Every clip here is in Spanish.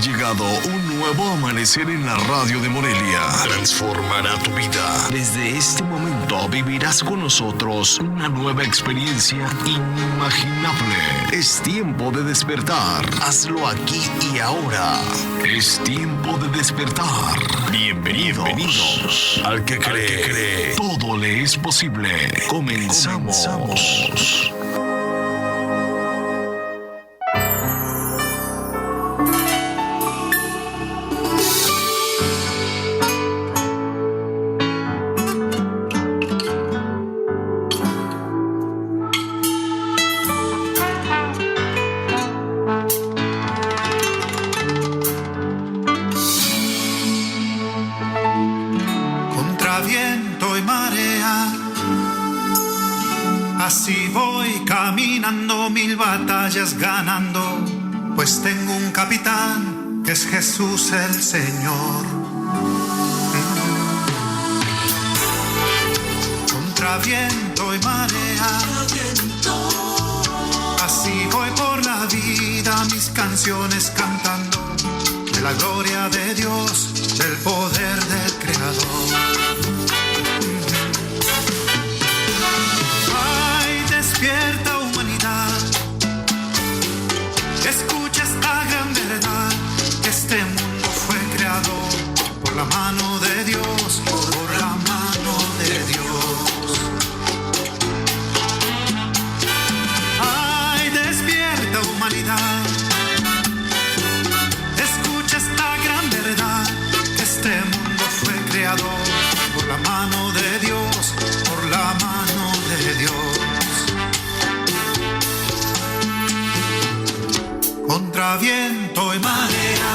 llegado un nuevo amanecer en la radio de Morelia. Transformará tu vida. Desde este momento vivirás con nosotros una nueva experiencia inimaginable. Es tiempo de despertar. Hazlo aquí y ahora. Es tiempo de despertar. Bienvenidos. Al que cree, todo le es posible. Comenzamos. Así voy caminando, mil batallas ganando, pues tengo un capitán que es Jesús el Señor. Contra viento y marea, así voy por la vida, mis canciones cantando de la gloria de Dios, del poder del Creador. Despierta humanidad, escucha esta gran verdad, que este mundo fue creado por la mano de Dios, por la mano de Dios. Ay, despierta humanidad, escucha esta gran verdad, que este mundo fue creado por la mano de Dios, por la mano de Dios. Contra viento y marea,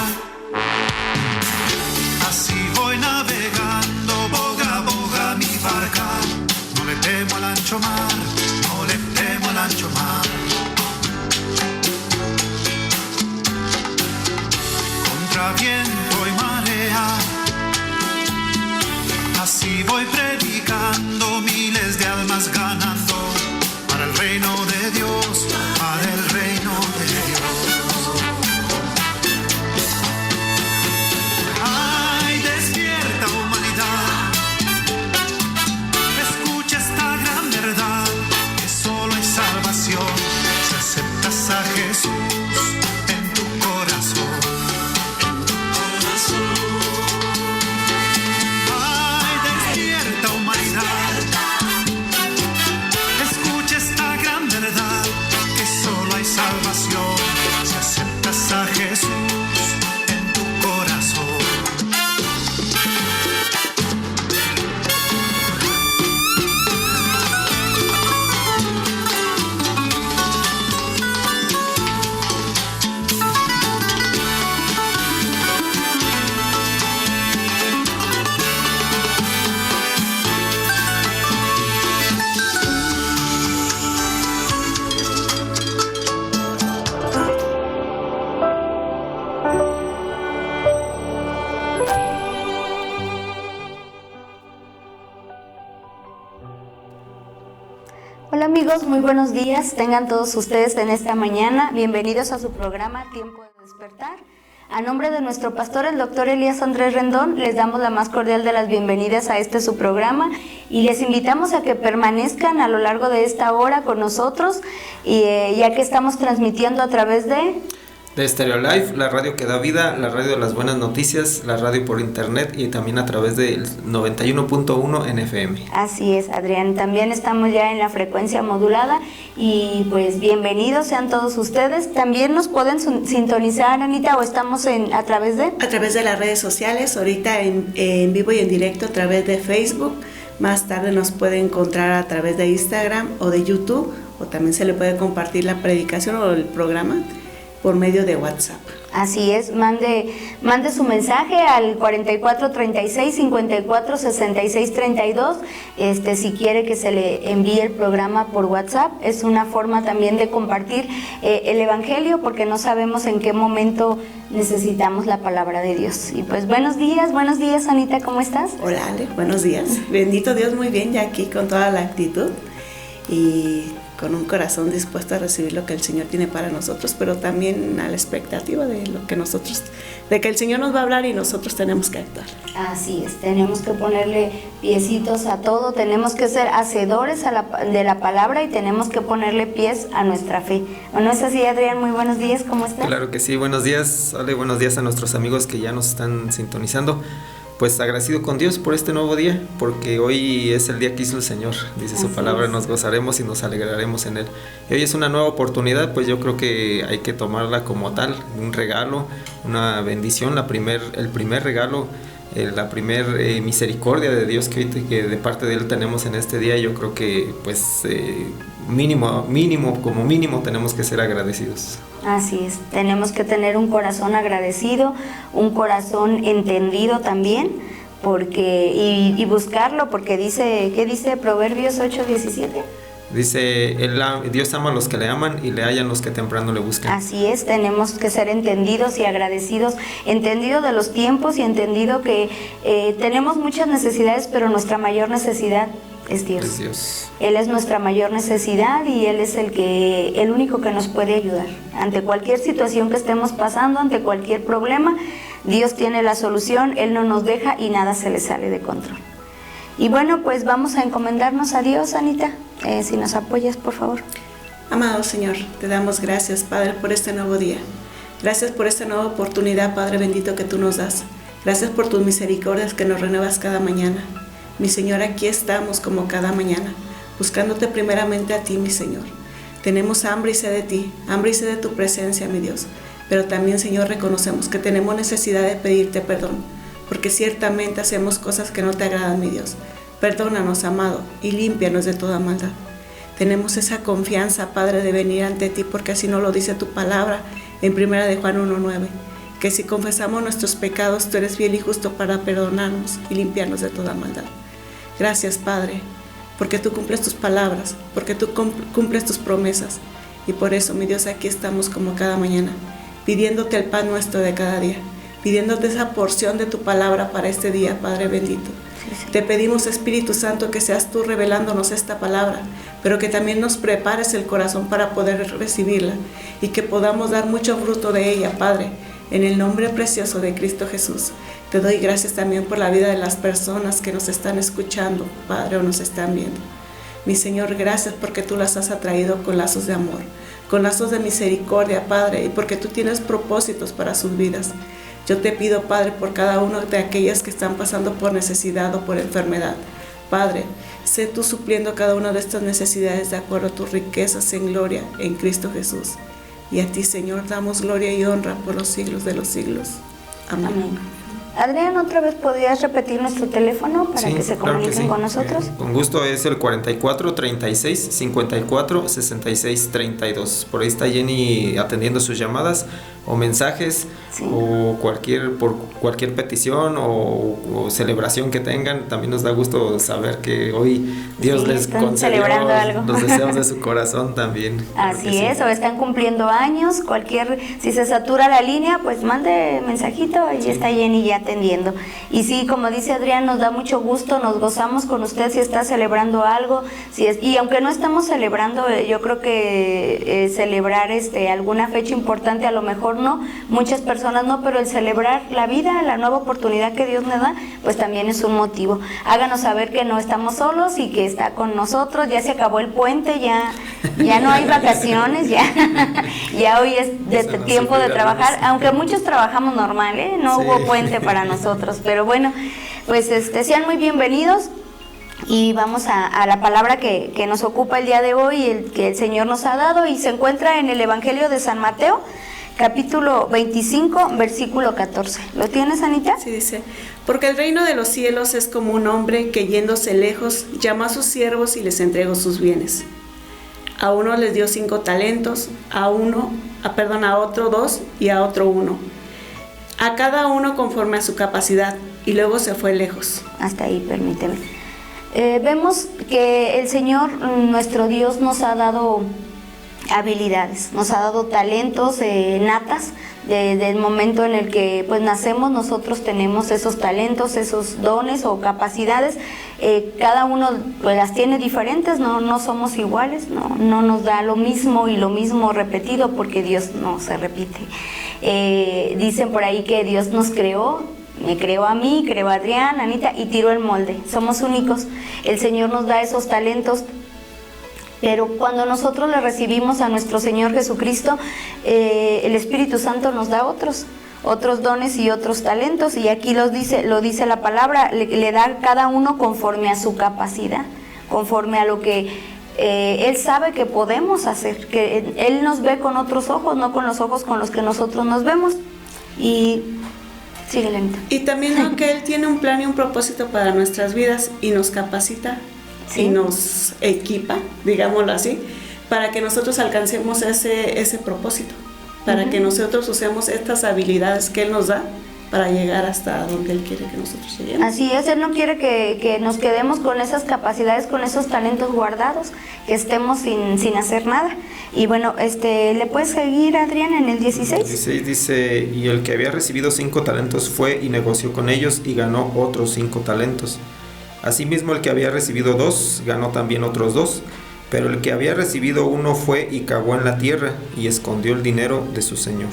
así voy navegando, boga a boga mi barca. No le temo al ancho mar, no le temo al ancho mar. Contra viento y marea, así voy predicando, miles de almas ganando, para el reino de Dios, para el reino de Dios. A Jesús en tu corazón, en tu corazón. Ay, despierta humanidad, escucha esta gran verdad, que solo hay salvación si aceptas a Jesús en tu corazón. Hola amigos, muy buenos días, tengan todos ustedes en esta mañana, bienvenidos a su programa Tiempo de Despertar. A nombre de nuestro pastor, el doctor Elías Andrés Rendón, les damos la más cordial de las bienvenidas a este su programa y les invitamos a que permanezcan a lo largo de esta hora con nosotros, ya que estamos transmitiendo a través de Stereo Life, la radio que da vida, la radio de las buenas noticias, la radio por internet y también a través del 91.1 en FM. Así es, Adrián, también estamos ya en la frecuencia modulada y pues bienvenidos sean todos ustedes. También nos pueden sintonizar, Anita, o estamos a través de las redes sociales, ahorita en vivo y en directo a través de Facebook. Más tarde nos puede encontrar a través de Instagram o de YouTube, o también se le puede compartir la predicación o el programa por medio de WhatsApp. Así es, mande su mensaje al 4436-546632, si quiere que se le envíe el programa por WhatsApp. Es una forma también de compartir el Evangelio, porque no sabemos en qué momento necesitamos la palabra de Dios. Y pues buenos días, Anita, ¿cómo estás? Hola Ale, buenos días. Bendito Dios, muy bien, ya aquí con toda la actitud y con un corazón dispuesto a recibir lo que el Señor tiene para nosotros, pero también a la expectativa de lo que de que el Señor nos va a hablar y nosotros tenemos que actuar. Así es, tenemos que ponerle piecitos a todo, tenemos que ser hacedores de la palabra y tenemos que ponerle pies a nuestra fe. ¿O no es así, Adrián? Muy buenos días, ¿cómo estás? Claro que sí, buenos días, Ale, buenos días a nuestros amigos que ya nos están sintonizando. Pues agradecido con Dios por este nuevo día, porque hoy es el día que hizo el Señor, dice su palabra, nos gozaremos y nos alegraremos en Él. Y hoy es una nueva oportunidad, pues yo creo que hay que tomarla como tal, un regalo, una bendición, el primer regalo, la primer misericordia de Dios que de parte de Él tenemos en este día. Yo creo que pues como mínimo tenemos que ser agradecidos. Así es, tenemos que tener un corazón agradecido, un corazón entendido también, y buscarlo, porque ¿qué dice Proverbios 8:17? Dice, Dios ama a los que le aman y le hallan los que temprano le buscan. Así es, tenemos que ser entendidos y agradecidos, entendido de los tiempos y entendido que tenemos muchas necesidades, pero nuestra mayor necesidad es Dios. Es Dios. Él es nuestra mayor necesidad y Él es el único que nos puede ayudar. Ante cualquier situación que estemos pasando, ante cualquier problema, Dios tiene la solución, Él no nos deja y nada se le sale de control. Y bueno, pues vamos a encomendarnos a Dios, Anita, si nos apoyas, por favor. Amado Señor, te damos gracias, Padre, por este nuevo día. Gracias por esta nueva oportunidad, Padre bendito, que tú nos das. Gracias por tus misericordias que nos renuevas cada mañana. Mi Señor, aquí estamos como cada mañana, buscándote primeramente a ti, mi Señor. Tenemos hambre y sed de ti, hambre y sed de tu presencia, mi Dios. Pero también, Señor, reconocemos que tenemos necesidad de pedirte perdón, porque ciertamente hacemos cosas que no te agradan, mi Dios. Perdónanos, amado, y límpianos de toda maldad. Tenemos esa confianza, Padre, de venir ante ti, porque así nos lo dice tu palabra en 1 de Juan 1:9, que si confesamos nuestros pecados, tú eres fiel y justo para perdonarnos y limpiarnos de toda maldad. Gracias, Padre, porque tú cumples tus palabras, porque tú cumples tus promesas. Y por eso, mi Dios, aquí estamos como cada mañana, pidiéndote el pan nuestro de cada día, pidiéndote esa porción de tu palabra para este día, Padre bendito. Te pedimos, Espíritu Santo, que seas tú revelándonos esta palabra, pero que también nos prepares el corazón para poder recibirla y que podamos dar mucho fruto de ella, Padre, en el nombre precioso de Cristo Jesús. Te doy gracias también por la vida de las personas que nos están escuchando, Padre, o nos están viendo. Mi Señor, gracias porque tú las has atraído con lazos de amor, con lazos de misericordia, Padre, y porque tú tienes propósitos para sus vidas. Yo te pido, Padre, por cada uno de aquellas que están pasando por necesidad o por enfermedad. Padre, sé tú supliendo cada una de estas necesidades de acuerdo a tus riquezas en gloria en Cristo Jesús. Y a ti, Señor, damos gloria y honra por los siglos de los siglos. Amén. Amén. Adrián, ¿otra vez podrías repetir nuestro teléfono para que se comuniquen con nosotros? Con gusto, es el 44 36 54 66 32. Por ahí está Jenny atendiendo sus llamadas o mensajes, o por cualquier petición o celebración que tengan. También nos da gusto saber que hoy Dios les concedió los deseos de su corazón también. Así es, o están cumpliendo años, si se satura la línea, pues mande mensajito y está Jenny ya atendiendo. Y sí, como dice Adrián, nos da mucho gusto, nos gozamos con usted si está celebrando algo, y aunque no estamos celebrando, yo creo que celebrar alguna fecha importante, a lo mejor no, muchas personas no, pero el celebrar la vida, la nueva oportunidad que Dios nos da, pues también es un motivo. Háganos saber que no estamos solos y que está con nosotros. Ya se acabó el puente, ya no hay vacaciones, ya hoy es tiempo de trabajar, aunque muchos trabajamos normal, no hubo puente para nosotros, pero bueno, pues sean muy bienvenidos. Y vamos a la palabra que nos ocupa el día de hoy, que el Señor nos ha dado, y se encuentra en el Evangelio de San Mateo, capítulo 25, versículo 14. ¿Lo tienes, Anita? Sí, dice: porque el reino de los cielos es como un hombre que, yéndose lejos, llama a sus siervos y les entregó sus bienes. A uno les dio 5 talentos, a otro 2 y a otro 1. A cada uno conforme a su capacidad, y luego se fue lejos. Hasta ahí, permíteme. Vemos que el Señor, nuestro Dios, nos ha dado habilidades, nos ha dado talentos natas. Desde el momento en el que pues nacemos, nosotros tenemos esos talentos, esos dones o capacidades. Cada uno pues las tiene diferentes, no somos iguales, no nos da lo mismo y lo mismo repetido, porque Dios no se repite. Dicen por ahí que Dios nos creó, me creó a mí, creó a Adrián, Anita, y tiró el molde. Somos únicos. El Señor nos da esos talentos, pero cuando nosotros le recibimos a nuestro Señor Jesucristo, el Espíritu Santo nos da otros dones y otros talentos, y aquí lo dice la palabra, le da a cada uno conforme a su capacidad, conforme a lo que Él sabe que podemos hacer, que Él nos ve con otros ojos, no con los ojos con los que nosotros nos vemos. Y sigue, Lenita. Y también aunque Él tiene un plan y un propósito para nuestras vidas y nos capacita, ¿sí?, y nos equipa, digámoslo así, para que nosotros alcancemos ese propósito, para que nosotros usemos estas habilidades que Él nos da para llegar hasta donde Él quiere que nosotros lleguemos. Así es, Él no quiere que nos quedemos con esas capacidades, con esos talentos guardados, que estemos sin hacer nada. Y bueno, ¿le puedes seguir, Adrián, en el 16? El 16 dice, y el que había recibido 5 talentos fue y negoció con ellos y ganó otros 5 talentos. Asimismo, el que había recibido 2 ganó también otros 2, pero el que había recibido 1 fue y cavó en la tierra y escondió el dinero de su señor.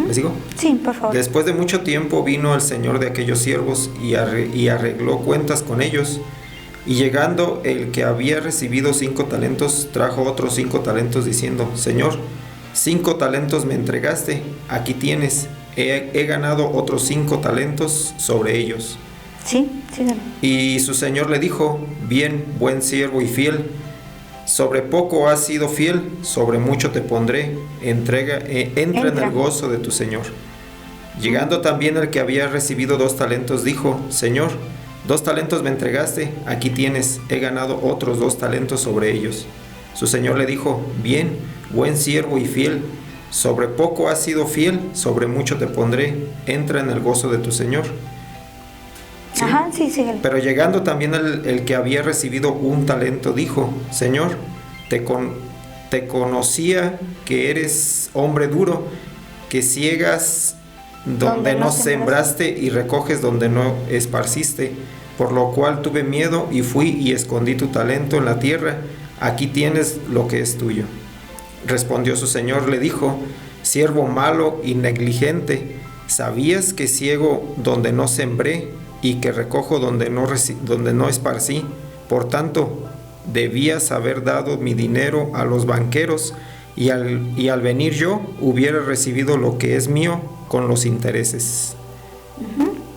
¿Les digo? Sí, por favor. Después de mucho tiempo vino el señor de aquellos siervos y arregló cuentas con ellos. Y llegando el que había recibido 5 talentos, trajo otros 5 talentos diciendo, Señor, 5 talentos me entregaste, aquí tienes, he ganado otros 5 talentos sobre ellos. Sí, sí. Y su señor le dijo, bien, buen siervo y fiel, sobre poco has sido fiel, sobre mucho te pondré, entra en el gozo de tu señor. Llegando también el que había recibido 2 talentos, dijo, Señor, 2 talentos me entregaste, aquí tienes, he ganado otros 2 talentos sobre ellos. Su señor le dijo, bien, buen siervo y fiel, sobre poco has sido fiel, sobre mucho te pondré, entra en el gozo de tu señor. ¿Sí? Ajá, sí, sí. Pero llegando también el que había recibido 1 talento, dijo, Señor, te conocía que eres hombre duro, que ciegas donde no sembraste y recoges donde no esparciste, por lo cual tuve miedo y fui y escondí tu talento en la tierra, aquí tienes lo que es tuyo. Respondió su señor, le dijo, siervo malo y negligente, ¿sabías que ciego donde no sembré y que recojo donde no esparcí? Por tanto, debías haber dado mi dinero a los banqueros, y al venir yo hubiera recibido lo que es mío con los intereses.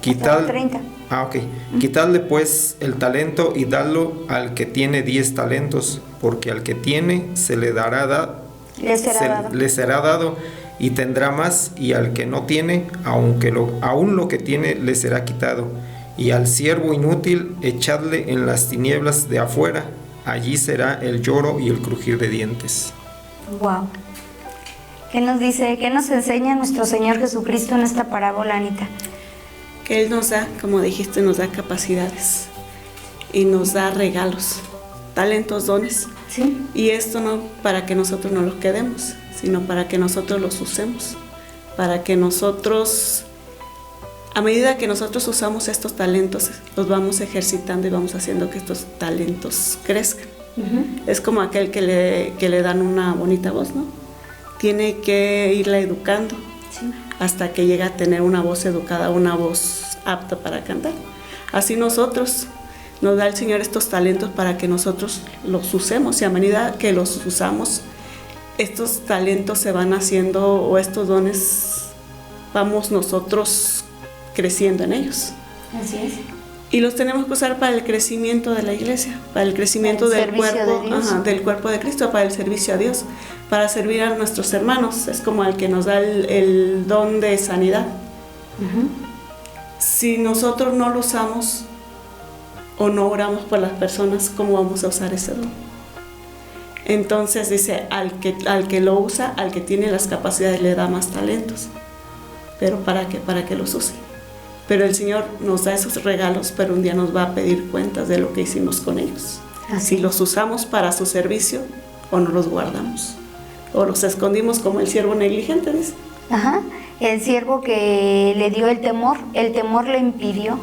Quitadle pues el talento y dadlo al que tiene 10 talentos, porque al que tiene se le será dado y tendrá más, y al que no tiene, aún lo que tiene le será quitado. Y al siervo inútil echadle en las tinieblas de afuera, allí será el lloro y el crujir de dientes. Wow. ¿Qué nos dice, qué nos enseña nuestro Señor Jesucristo en esta parábola, Anita? Que Él nos da, como dijiste, nos da capacidades y nos da regalos, talentos, dones. Sí. Y esto no para que nosotros no los quedemos, sino para que nosotros los usemos, para que nosotros, a medida que nosotros usamos estos talentos, los vamos ejercitando y vamos haciendo que estos talentos crezcan. Es como aquel que le dan una bonita voz, ¿no? Tiene que irla educando, sí, hasta que llega a tener una voz educada, una voz apta para cantar. Así nosotros, nos da el Señor estos talentos para que nosotros los usemos, y a medida que los usamos, estos talentos se van haciendo, o estos dones, vamos nosotros creciendo en ellos. Así es. Y los tenemos que usar para el crecimiento de la iglesia, para el crecimiento del cuerpo de Cristo, para el servicio a Dios, para servir a nuestros hermanos. Es como el que nos da el don de sanidad. Si nosotros no lo usamos o no oramos por las personas, ¿cómo vamos a usar ese don? Entonces dice, al que lo usa, al que tiene las capacidades, le da más talentos. ¿Pero para qué? Para que los use. Pero el Señor nos da esos regalos, pero un día nos va a pedir cuentas de lo que hicimos con ellos. Si los usamos para su servicio o no los guardamos. o los escondimos como el siervo negligente, dice. Ajá, el siervo que le dio el temor le impidió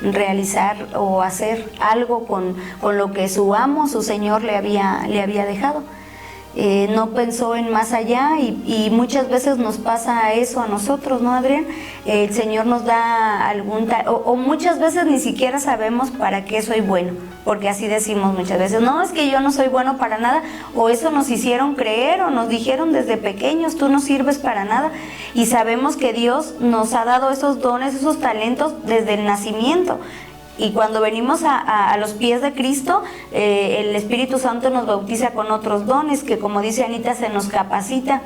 realizar o hacer algo con lo que su amo, su señor le había dejado. No pensó en más allá y muchas veces nos pasa eso a nosotros, ¿no, Adrián? El Señor nos da o muchas veces ni siquiera sabemos para qué soy bueno, porque así decimos muchas veces, no, es que yo no soy bueno para nada, o eso nos hicieron creer o nos dijeron desde pequeños, tú no sirves para nada, y sabemos que Dios nos ha dado esos dones, esos talentos desde el nacimiento. Y cuando venimos a los pies de Cristo, el Espíritu Santo nos bautiza con otros dones que, como dice Anita, se nos capacita.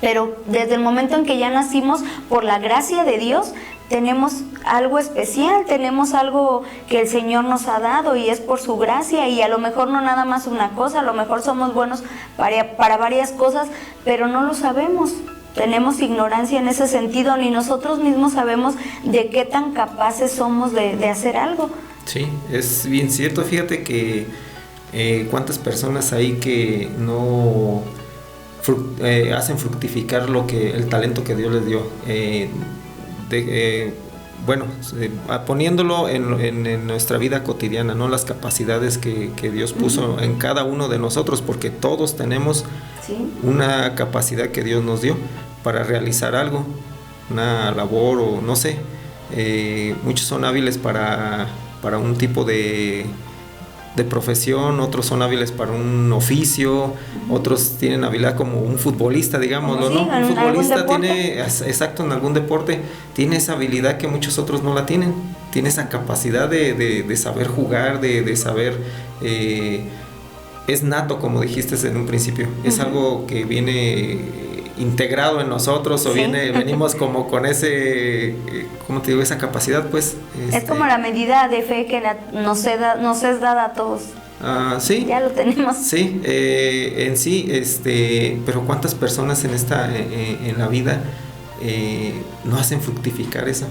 Pero desde el momento en que ya nacimos, por la gracia de Dios, tenemos algo especial, tenemos algo que el Señor nos ha dado y es por su gracia, y a lo mejor no nada más una cosa, a lo mejor somos buenos para varias cosas, pero no lo sabemos. Tenemos ignorancia en ese sentido, ni nosotros mismos sabemos de qué tan capaces somos de hacer algo. Sí, es bien cierto. Fíjate que cuántas personas hay que no hacen fructificar el talento que Dios les dio. Poniéndolo en nuestra vida cotidiana, ¿no? Las capacidades que Dios puso en cada uno de nosotros, porque todos tenemos una capacidad que Dios nos dio para realizar algo, una labor o no sé. Muchos son hábiles para un tipo de profesión, otros son hábiles para un oficio, otros tienen habilidad como un futbolista, digámoslo, ¿no? Un futbolista tiene, exacto, en algún deporte, tiene esa habilidad que muchos otros no la tienen, tiene esa capacidad de saber jugar, de saber, es nato, como dijiste en un principio, es algo que viene integrado en nosotros, o venimos como con ese, ¿cómo te digo? Esa capacidad, pues. Es como la medida de fe que nos es dada a todos. Sí. Ya lo tenemos. Sí, en sí, pero ¿cuántas personas en la vida no hacen fructificar eso?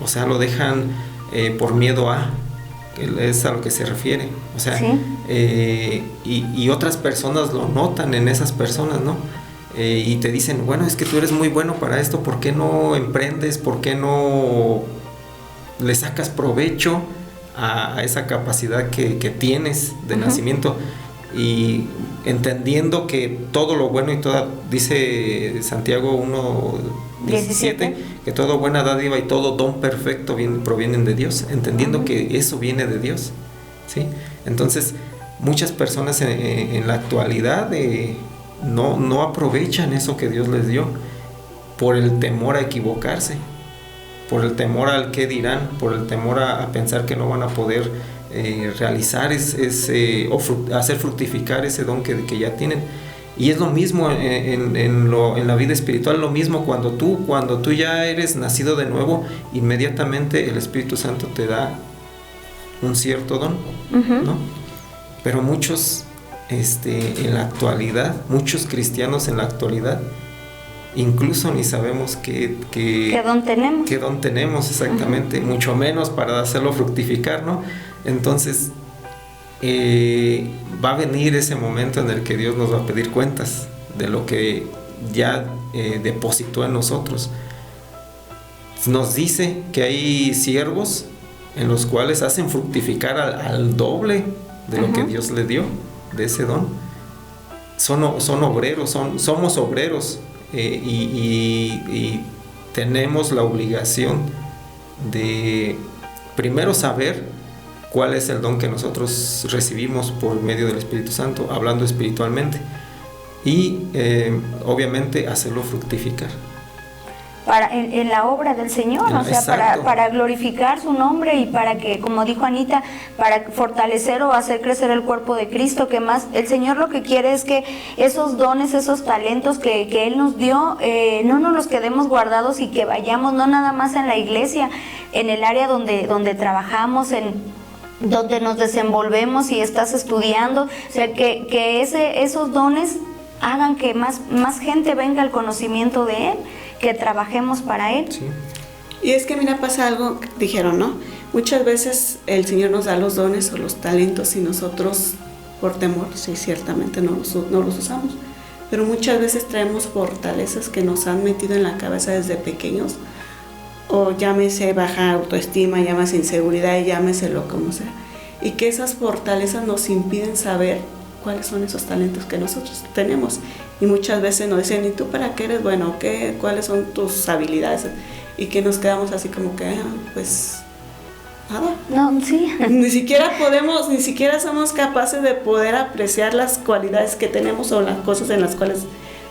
O sea, lo dejan por miedo es a lo que se refiere. O sea, y otras personas lo notan en esas personas, ¿no? Y te dicen, bueno, es que tú eres muy bueno para esto, ¿por qué no emprendes? ¿Por qué no le sacas provecho a esa capacidad que tienes de nacimiento? Y entendiendo que todo lo bueno y toda, dice Santiago 1:17, que toda buena dádiva y todo don perfecto provienen de Dios, entendiendo que eso viene de Dios, ¿sí? Entonces, muchas personas en la actualidad no aprovechan eso que Dios les dio por el temor a equivocarse, por el temor al qué dirán, por el temor a pensar que no van a poder realizar hacer fructificar ese don que ya tienen. Y es lo mismo en la vida espiritual, lo mismo cuando tú ya eres nacido de nuevo, inmediatamente el Espíritu Santo te da un cierto don, ¿no? Pero muchos en la actualidad, muchos cristianos en la actualidad, incluso ni sabemos qué don tenemos. Qué don tenemos exactamente, mucho menos para hacerlo fructificar, ¿no? Entonces, va a venir ese momento en el que Dios nos va a pedir cuentas de lo que ya depositó en nosotros. Nos dice que hay siervos en los cuales hacen fructificar al doble de lo que Dios le dio, de ese don. Son obreros, somos obreros, y tenemos la obligación de primero saber cuál es el don que nosotros recibimos por medio del Espíritu Santo, hablando espiritualmente, y obviamente hacerlo fructificar en la obra del Señor, o sea, para glorificar su nombre, y para que, como dijo Anita, para fortalecer o hacer crecer el cuerpo de Cristo, que más el Señor lo que quiere es que esos dones, esos talentos que Él nos dio, no nos los quedemos guardados, y que vayamos no nada más en la iglesia, en el área donde trabajamos, donde nos desenvolvemos y estás estudiando, o sea, que esos dones hagan que más gente venga al conocimiento de Él, que trabajemos para Él. Sí. Y es que mira, pasa algo, dijeron, ¿no? Muchas veces el Señor nos da los dones o los talentos y nosotros, por temor, sí, ciertamente no los usamos. pero muchas veces traemos fortalezas que nos han metido en la cabeza desde pequeños, o llámese baja autoestima, llámese inseguridad, llámeselo como sea, y que esas fortalezas nos impiden saber cuáles son esos talentos que nosotros tenemos. Y muchas veces nos dicen, ¿y tú para qué eres bueno? ¿Cuáles son tus habilidades? Y que nos quedamos así como que, pues, nada. No, sí. Ni siquiera somos capaces de poder apreciar las cualidades que tenemos o las cosas en las cuales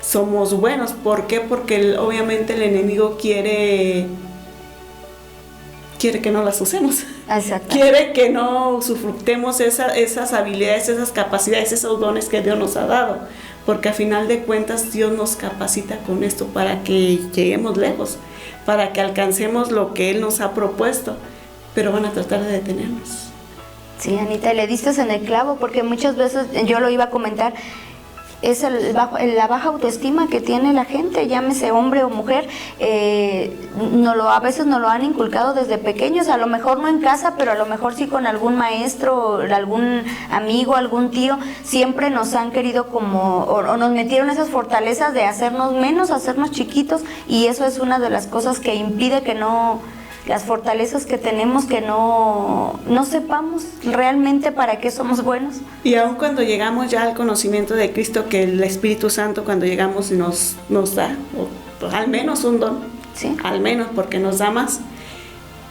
somos buenos. ¿Por qué? Porque obviamente el enemigo quiere que no las usemos. Exacto. Quiere que no usufructemos esas habilidades, esas capacidades, esos dones que Dios nos ha dado. Porque a final de cuentas Dios nos capacita con esto para que lleguemos lejos, para que alcancemos lo que Él nos ha propuesto, pero van a tratar de detenernos. Sí, Anita, le diste en el clavo, porque muchas veces, yo lo iba a comentar, es la baja autoestima que tiene la gente, llámese hombre o mujer, a veces nos lo han inculcado desde pequeños, a lo mejor no en casa, pero a lo mejor sí con algún maestro, algún amigo, algún tío, siempre nos han querido o nos metieron esas fortalezas de hacernos menos, hacernos chiquitos, y eso es una de las cosas que impide que las fortalezas que tenemos, que no sepamos realmente para qué somos buenos. Y aun cuando llegamos ya al conocimiento de Cristo, que el Espíritu Santo cuando llegamos nos da, al menos un don, ¿sí? Al menos, porque nos da más.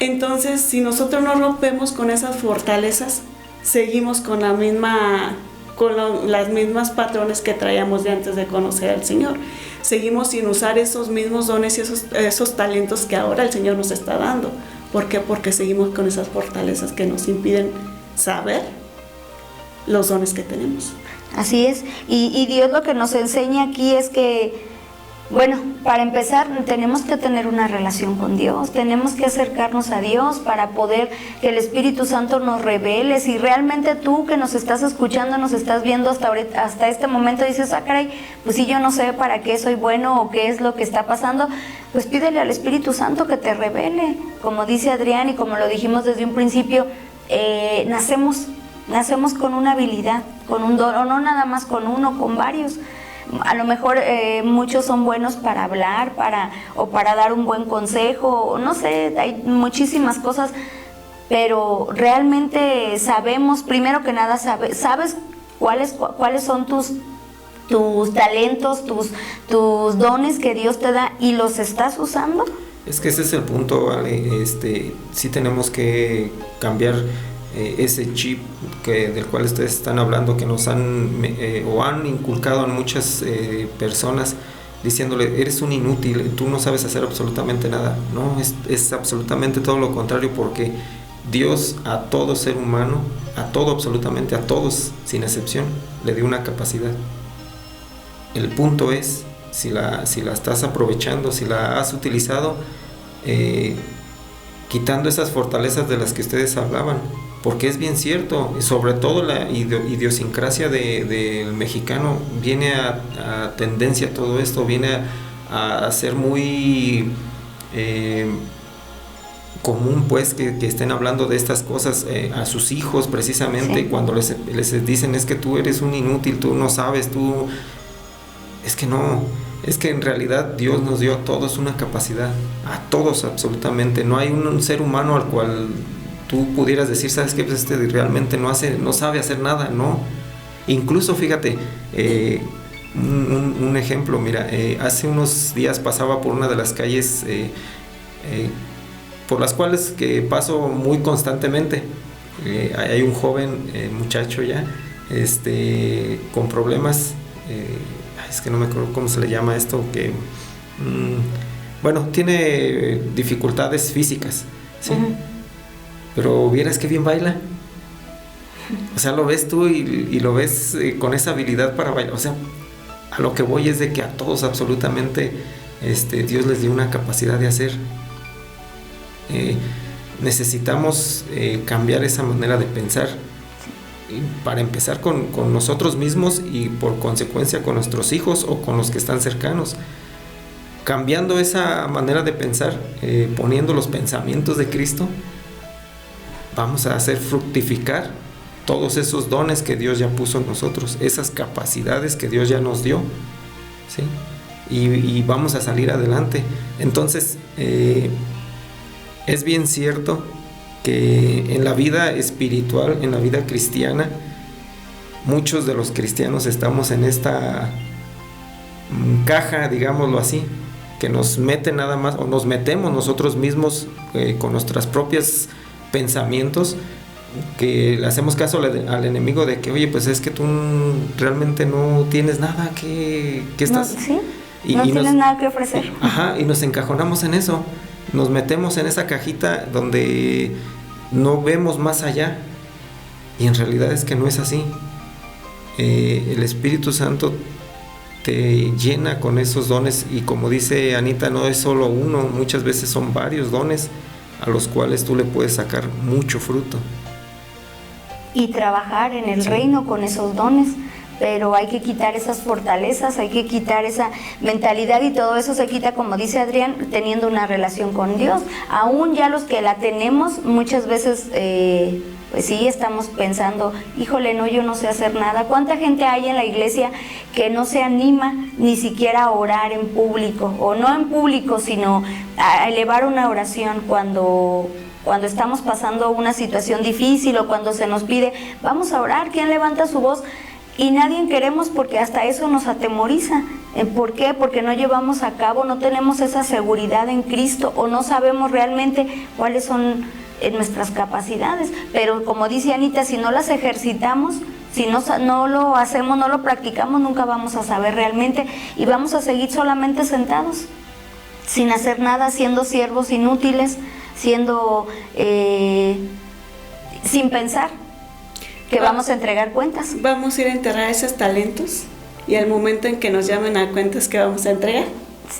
Entonces, si nosotros no rompemos con esas fortalezas, seguimos con las mismas patrones que traíamos de antes de conocer al Señor. Seguimos sin usar esos mismos dones y esos talentos que ahora el Señor nos está dando. ¿Por qué? Porque seguimos con esas fortalezas que nos impiden saber los dones que tenemos. Así es, y Dios lo que nos enseña aquí es que, bueno, para empezar tenemos que tener una relación con Dios, tenemos que acercarnos a Dios para poder que el Espíritu Santo nos revele. Si realmente tú que nos estás escuchando, nos estás viendo hasta este momento, dices, caray, pues si yo no sé para qué soy bueno o qué es lo que está pasando, pues pídele al Espíritu Santo que te revele. Como dice Adrián y como lo dijimos desde un principio, nacemos con una habilidad, con un don, o no nada más con uno, con varios. A lo mejor muchos son buenos para hablar, para dar un buen consejo, no sé, hay muchísimas cosas, pero realmente sabemos, primero que nada, sabes cuáles son tus talentos, tus dones que Dios te da, y los estás usando. Es que ese es el punto, ¿vale? Sí tenemos que cambiar ese chip del cual ustedes están hablando, que nos han inculcado en muchas personas, diciéndole, eres un inútil, tú no sabes hacer absolutamente nada. No, es absolutamente todo lo contrario, porque Dios a todo ser humano, absolutamente a todos, sin excepción, le dio una capacidad. El punto es si la estás aprovechando, si la has utilizado, quitando esas fortalezas de las que ustedes hablaban, porque es bien cierto, sobre todo la idiosincrasia del mexicano viene a tendencia a todo esto, viene a ser muy común, pues, que estén hablando de estas cosas a sus hijos, precisamente. Sí. Cuando les dicen, es que tú eres un inútil, tú no sabes, es que no, es que en realidad Dios nos dio a todos una capacidad, a todos absolutamente. No hay un ser humano al cual tú pudieras decir, ¿sabes qué? Pues realmente no sabe hacer nada, no. Incluso, fíjate, un ejemplo, mira, hace unos días pasaba por una de las calles por las cuales que paso muy constantemente. Hay un joven muchacho ya, con problemas, es que no me acuerdo cómo se le llama esto, que bueno, tiene dificultades físicas, ¿sí? Uh-huh. Pero vieras qué bien baila. O sea, lo ves tú y lo ves con esa habilidad para bailar. O sea, a lo que voy es de que a todos absolutamente Dios les dio una capacidad de hacer. Necesitamos cambiar esa manera de pensar, para empezar con nosotros mismos y por consecuencia con nuestros hijos o con los que están cercanos. Cambiando esa manera de pensar, poniendo los pensamientos de Cristo, vamos a hacer fructificar todos esos dones que Dios ya puso en nosotros, esas capacidades que Dios ya nos dio, ¿sí? Y vamos a salir adelante. Entonces, es bien cierto que en la vida espiritual, en la vida cristiana, muchos de los cristianos estamos en esta caja, digámoslo así, que nos mete nada más, o nos metemos nosotros mismos con nuestros propios pensamientos, que le hacemos caso al enemigo de que, oye, pues es que tú realmente no tienes nada que estás... No, ¿sí? No tienes nada que ofrecer. Ajá, y nos encajonamos en eso, nos metemos en esa cajita donde no vemos más allá, y en realidad es que no es así. El Espíritu Santo te llena con esos dones, y como dice Anita, no es solo uno, muchas veces son varios dones a los cuales tú le puedes sacar mucho fruto. Y trabajar en el reino con esos dones, pero hay que quitar esas fortalezas, hay que quitar esa mentalidad, y todo eso se quita, como dice Adrián, teniendo una relación con Dios. Aún ya los que la tenemos, muchas veces pues sí estamos pensando, híjole, no, yo no sé hacer nada. ¿Cuánta gente hay en la iglesia que no se anima ni siquiera a orar en público, o no en público, sino a elevar una oración cuando estamos pasando una situación difícil, o cuando se nos pide, vamos a orar? ¿Quién levanta su voz? Y nadie queremos, porque hasta eso nos atemoriza. ¿Por qué? Porque no llevamos a cabo, no tenemos esa seguridad en Cristo, o no sabemos realmente cuáles son nuestras capacidades. Pero como dice Anita, si no las ejercitamos, si no lo hacemos, no lo practicamos, nunca vamos a saber realmente, y vamos a seguir solamente sentados, sin hacer nada, siendo siervos inútiles, siendo sin pensar que vamos a entregar cuentas. Vamos a ir a enterrar esos talentos, y al momento en que nos llamen a cuentas, ¿qué vamos a entregar?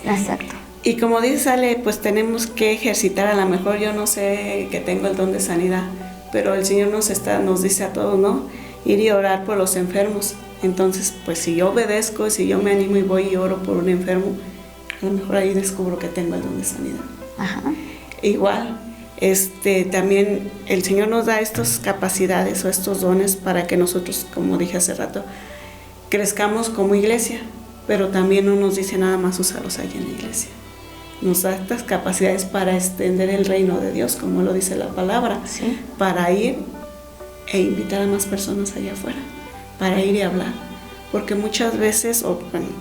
Exacto. Y como dice Ale, pues tenemos que ejercitar. A lo mejor yo no sé que tengo el don de sanidad, pero el Señor nos dice a todos, ¿no? Ir y orar por los enfermos. Entonces, pues si yo obedezco, si yo me animo y voy y oro por un enfermo, a lo mejor ahí descubro que tengo el don de sanidad. Ajá. Igual, también el Señor nos da estas capacidades o estos dones para que nosotros, como dije hace rato, crezcamos como iglesia, pero también no nos dice nada más usarlos ahí en la iglesia. Nos da estas capacidades para extender el reino de Dios, como lo dice la palabra, Sí. para ir e invitar a más personas allá afuera, para ir y hablar. Porque muchas veces,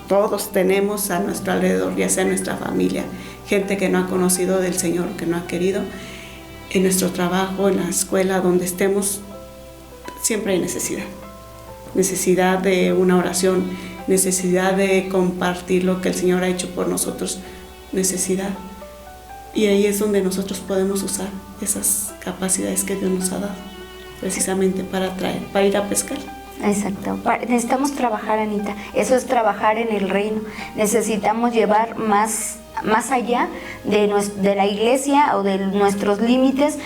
todos tenemos a nuestro alrededor, ya sea nuestra familia, gente que no ha conocido del Señor, que no ha querido. En nuestro trabajo, en la escuela, donde estemos, siempre hay necesidad de una oración, necesidad de compartir lo que el Señor ha hecho por nosotros, necesidad. Y ahí es donde nosotros podemos usar esas capacidades que Dios nos ha dado, precisamente para ir a pescar. Exacto. Necesitamos trabajar, Anita. Eso es trabajar en el reino. Necesitamos llevar más allá de la iglesia o de nuestros límites,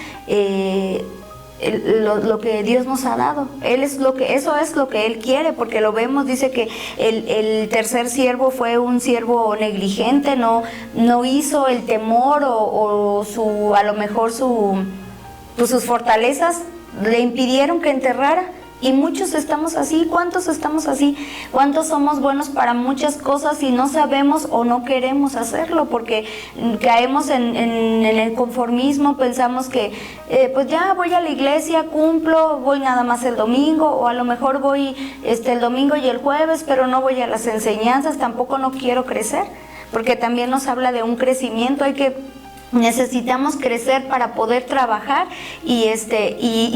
lo que Dios nos ha dado. Eso es lo que Él quiere, porque lo vemos. Dice que el tercer siervo fue un siervo negligente, no hizo el temor o a lo mejor sus fortalezas le impidieron que enterrara. Y muchos estamos así. ¿Cuántos estamos así? ¿Cuántos somos buenos para muchas cosas y no sabemos o no queremos hacerlo? Porque caemos en el conformismo, pensamos que pues ya voy a la iglesia, cumplo, voy nada más el domingo, o a lo mejor voy el domingo y el jueves, pero no voy a las enseñanzas, tampoco no quiero crecer, porque también nos habla de un crecimiento. Necesitamos crecer para poder trabajar y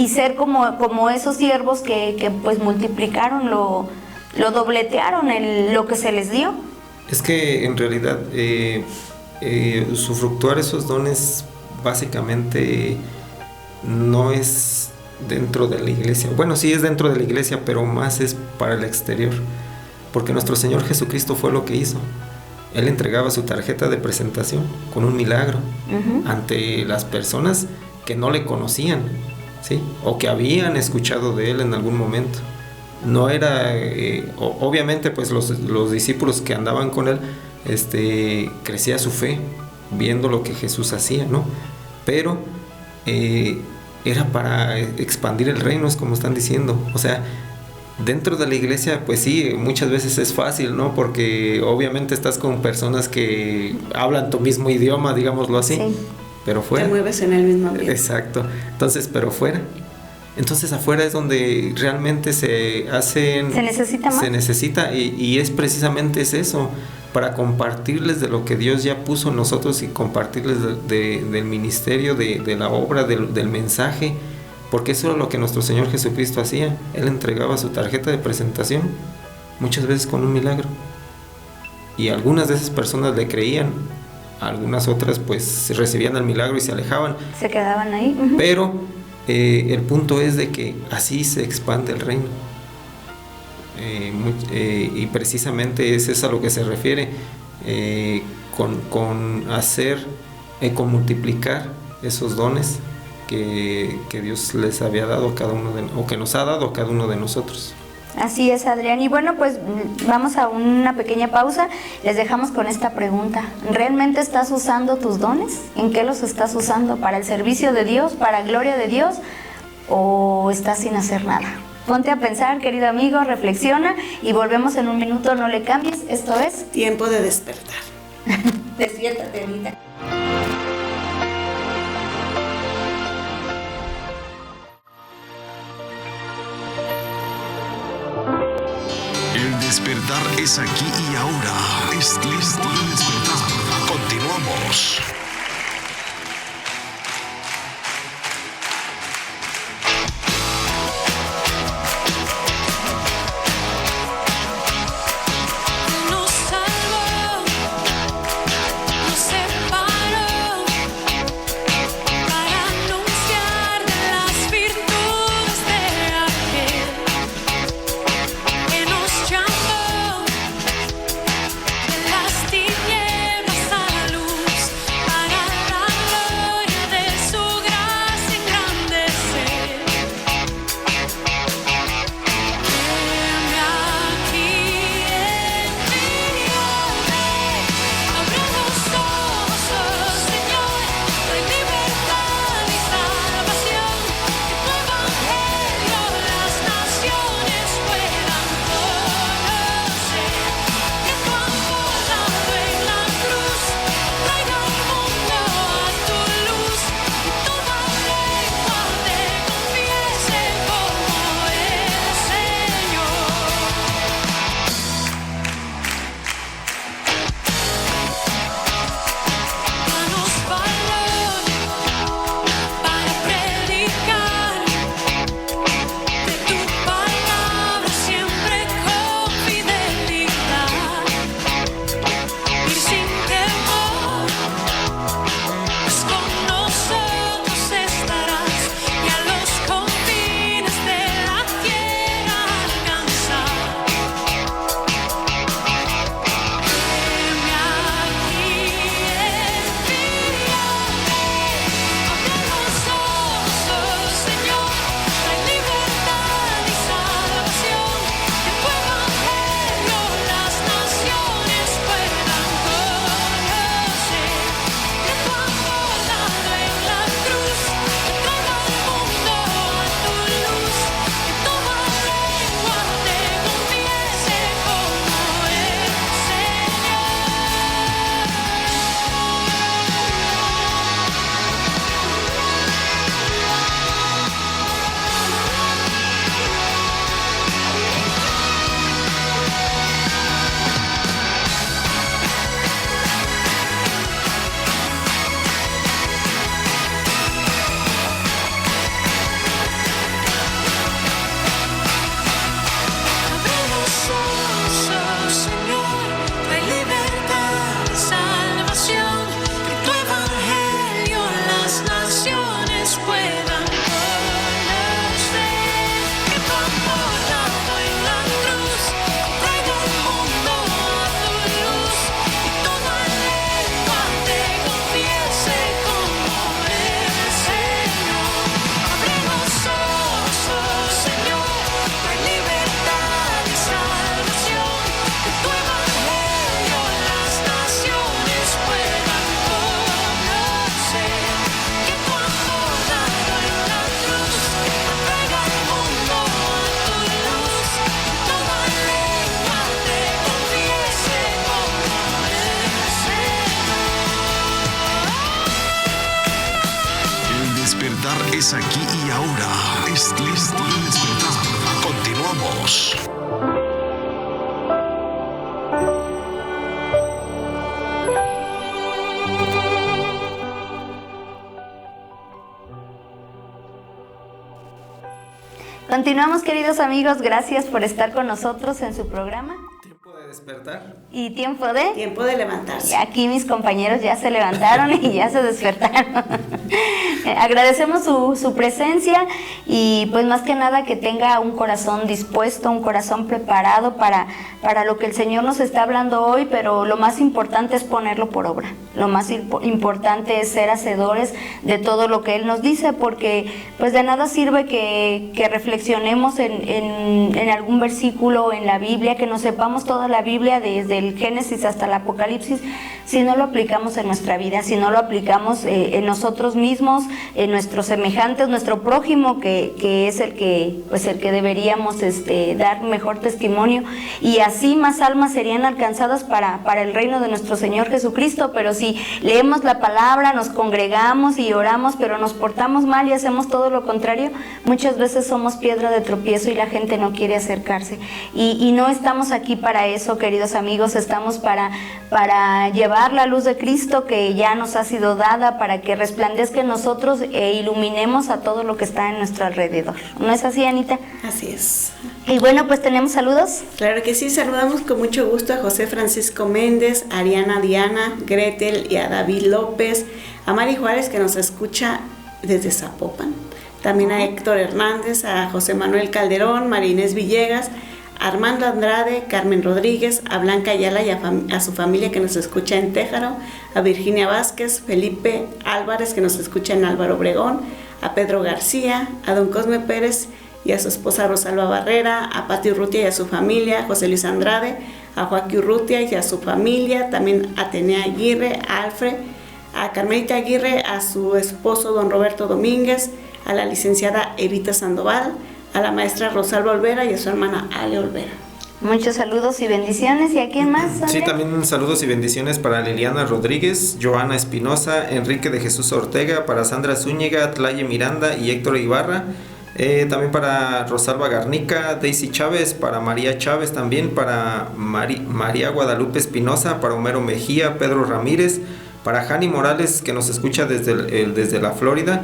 ser como esos siervos que pues multiplicaron, lo dobletearon lo que se les dio. Es que en realidad usufructuar esos dones básicamente no es dentro de la iglesia. Bueno, sí es dentro de la iglesia, pero más es para el exterior, porque nuestro Señor Jesucristo fue lo que hizo. Él entregaba su tarjeta de presentación con un milagro ante las personas que no le conocían, ¿sí? O que habían escuchado de Él en algún momento. No era, obviamente, pues los discípulos que andaban con Él, crecía su fe viendo lo que Jesús hacía, ¿no? Pero era para expandir el reino, es como están diciendo. O sea, Dentro de la iglesia, pues sí, muchas veces es fácil, ¿no? Porque obviamente estás con personas que hablan tu mismo idioma, digámoslo así, Sí. pero fuera. Te mueves en el mismo ambiente. Exacto. Entonces, pero fuera. Entonces afuera es donde realmente se hacen... ¿Se necesita más? Se necesita y es precisamente es eso, para compartirles de lo que Dios ya puso en nosotros y compartirles del ministerio, de la obra, del mensaje, porque eso era lo que nuestro Señor Jesucristo hacía. Él entregaba su tarjeta de presentación, muchas veces con un milagro. Y algunas de esas personas le creían, algunas otras pues recibían el milagro y se alejaban. Se quedaban ahí. Uh-huh. Pero el punto es de que así se expande el reino. Y precisamente es a lo que se refiere con hacer, con multiplicar esos dones que Dios les había dado a cada uno o que nos ha dado a cada uno de nosotros. Así es, Adrián. Y bueno, pues vamos a una pequeña pausa. Les dejamos con esta pregunta. ¿Realmente estás usando tus dones? ¿En qué los estás usando? ¿Para el servicio de Dios? ¿Para gloria de Dios? ¿O estás sin hacer nada? Ponte a pensar, querido amigo, reflexiona y volvemos en un minuto. No le cambies. Esto es Tiempo de despertar. Despiértate, Anita. El despertar es aquí y ahora. Es tiempo de despertar. Continuamos. Las tinieblas a la luz. despertar es aquí y ahora. Es tiempo de despertar. Continuamos. Continuamos, queridos amigos, gracias por estar con nosotros en su programa. Tiempo de despertar. Y tiempo de... Tiempo de levantarse. Y aquí mis compañeros ya se levantaron y ya se despertaron. Agradecemos su presencia y pues más que nada que tenga un corazón dispuesto, un corazón preparado para lo que el Señor nos está hablando hoy, pero lo más importante es ponerlo por obra. Lo más importante es ser hacedores de todo lo que Él nos dice, porque pues de nada sirve que reflexionemos en algún versículo en la Biblia, que nos sepamos toda la Biblia desde el Génesis hasta el Apocalipsis, si no lo aplicamos en nuestra vida, si no lo aplicamos en nosotros mismos, en nuestros semejantes, nuestro prójimo, que es el que deberíamos dar mejor testimonio, y así más almas serían alcanzadas para el reino de nuestro Señor Jesucristo. Pero si leemos la palabra, nos congregamos y oramos, pero nos portamos mal y hacemos todo lo contrario, muchas veces somos piedra de tropiezo y la gente no quiere acercarse, y no estamos aquí para eso, queridos amigos. Estamos para llevar la luz de Cristo que ya nos ha sido dada, para que resplandezca en nosotros e iluminemos a todo lo que está en nuestro alrededor. ¿No es así, Anita? Así es. Y bueno, pues tenemos saludos. Claro que sí, saludamos con mucho gusto a José Francisco Méndez, a Ariana Diana, Gretel y a David López, a Mari Juárez, que nos escucha desde Zapopan, también a Héctor Hernández, a José Manuel Calderón, María Inés Villegas, a Armando Andrade, Carmen Rodríguez, a Blanca Ayala y a su familia que nos escucha en Téjaro, a Virginia Vázquez, Felipe Álvarez que nos escucha en Álvaro Obregón, a Pedro García, a don Cosme Pérez y a su esposa Rosalba Barrera, a Pati Urrutia y a su familia, a José Luis Andrade, a Joaquín Urrutia y a su familia, también a Atenea Aguirre, a Alfred, a Carmelita Aguirre, a su esposo don Roberto Domínguez, a la licenciada Evita Sandoval, a la maestra Rosalba Olvera y a su hermana Ale Olvera. Muchos saludos y bendiciones. ¿Y a quién más, Andrés? Sí, también saludos y bendiciones para Liliana Rodríguez, Joana Espinosa, Enrique de Jesús Ortega, para Sandra Zúñiga, Tlaye Miranda y Héctor Ibarra. También para Rosalba Garnica, Daisy Chávez, para María Chávez también, para María Guadalupe Espinosa, para Homero Mejía, Pedro Ramírez, para Jani Morales que nos escucha desde la Florida.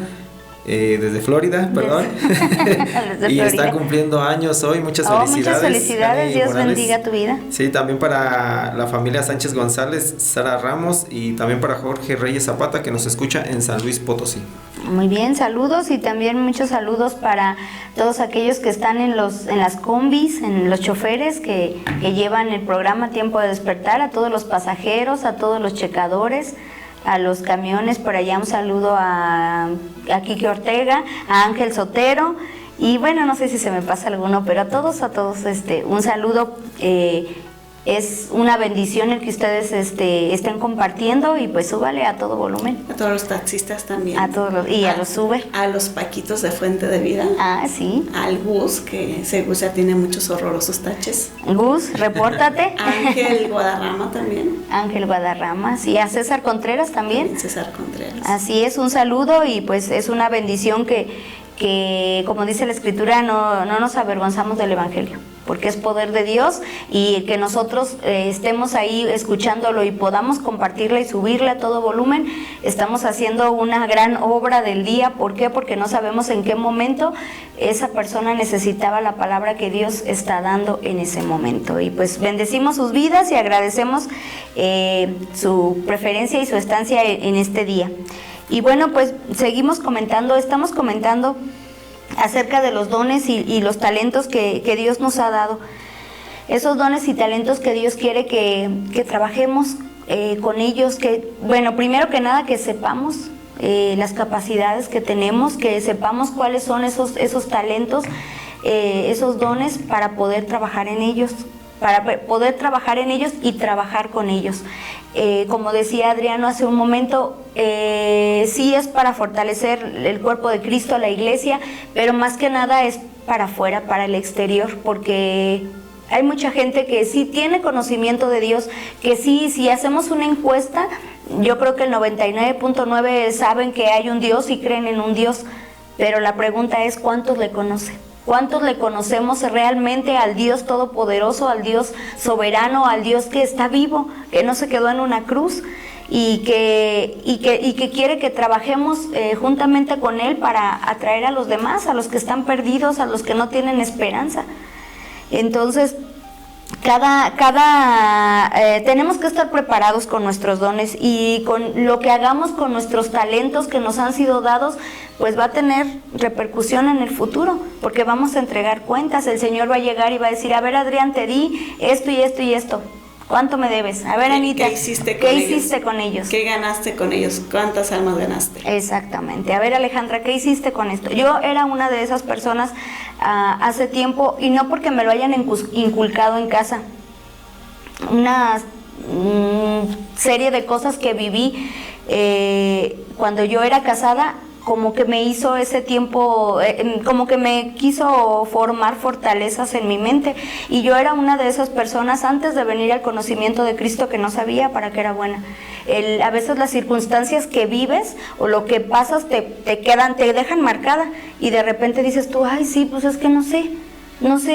Desde Florida, perdón. Desde y Florida. está cumpliendo años hoy. Muchas felicidades. Muchas felicidades, Dios Morales. bendiga tu vida. Sí, también para la familia Sánchez González, Sara Ramos, y también para Jorge Reyes Zapata que nos escucha en San Luis Potosí. Muy bien, saludos, y también muchos saludos para todos aquellos que están en las combis, en los choferes que llevan el programa Tiempo de Despertar, a todos los pasajeros, a todos los checadores, a los camiones. Por allá un saludo a Kike Ortega, a Ángel Sotero, y bueno, no sé si se me pasa alguno, pero a todos un saludo. Es una bendición el que ustedes estén compartiendo, y pues súbale a todo volumen. A todos los taxistas también. A todos y a los Uber. A los Paquitos de Fuente de Vida. Ah, sí. Al Gus, que ese Gus ya tiene muchos horrorosos taches. Gus, repórtate. Ángel Guadarrama también. Ángel Guadarrama, sí. A César Contreras también. César Contreras. Así es, un saludo, y pues es una bendición que como dice la Escritura, no nos avergonzamos del Evangelio, porque es poder de Dios, y que nosotros estemos ahí escuchándolo y podamos compartirla y subirla a todo volumen. Estamos haciendo una gran obra del día. ¿Por qué? Porque no sabemos en qué momento esa persona necesitaba la palabra que Dios está dando en ese momento. Y pues bendecimos sus vidas y agradecemos su preferencia y su estancia en este día. Y bueno, pues estamos comentando acerca de los dones y los talentos que Dios nos ha dado. Esos dones y talentos que Dios quiere que trabajemos con ellos, primero que nada que sepamos las capacidades que tenemos, que sepamos cuáles son esos talentos, esos dones, para poder trabajar en ellos. Y trabajar con ellos. Como decía Adriano hace un momento, sí es para fortalecer el cuerpo de Cristo, la iglesia, pero más que nada es para afuera, para el exterior, porque hay mucha gente que sí tiene conocimiento de Dios, que sí, si hacemos una encuesta, yo creo que el 99.9 saben que hay un Dios y creen en un Dios, pero la pregunta es, ¿cuántos le conocen? ¿Cuántos le conocemos realmente al Dios Todopoderoso, al Dios soberano, al Dios que está vivo, que no se quedó en una cruz y que quiere que trabajemos juntamente con Él para atraer a los demás, a los que están perdidos, a los que no tienen esperanza? Entonces, tenemos que estar preparados con nuestros dones, y con lo que hagamos con nuestros talentos que nos han sido dados, pues va a tener repercusión en el futuro, porque vamos a entregar cuentas. El Señor va a llegar y va a decir, a ver, Adrián, te di esto y esto y esto, ¿cuánto me debes? A ver, Anita, ¿qué hiciste con ellos? ¿Qué ganaste con ellos? ¿Cuántas almas ganaste? Exactamente. A ver, Alejandra, ¿qué hiciste con esto? Yo era una de esas personas hace tiempo, y no porque me lo hayan inculcado en casa, una serie de cosas que viví cuando yo era casada, como que me hizo ese tiempo, como que me quiso formar fortalezas en mi mente, y yo era una de esas personas antes de venir al conocimiento de Cristo que no sabía para qué era buena. A veces las circunstancias que vives o lo que pasas te dejan marcada, y de repente dices tú, ay sí, pues es que no sé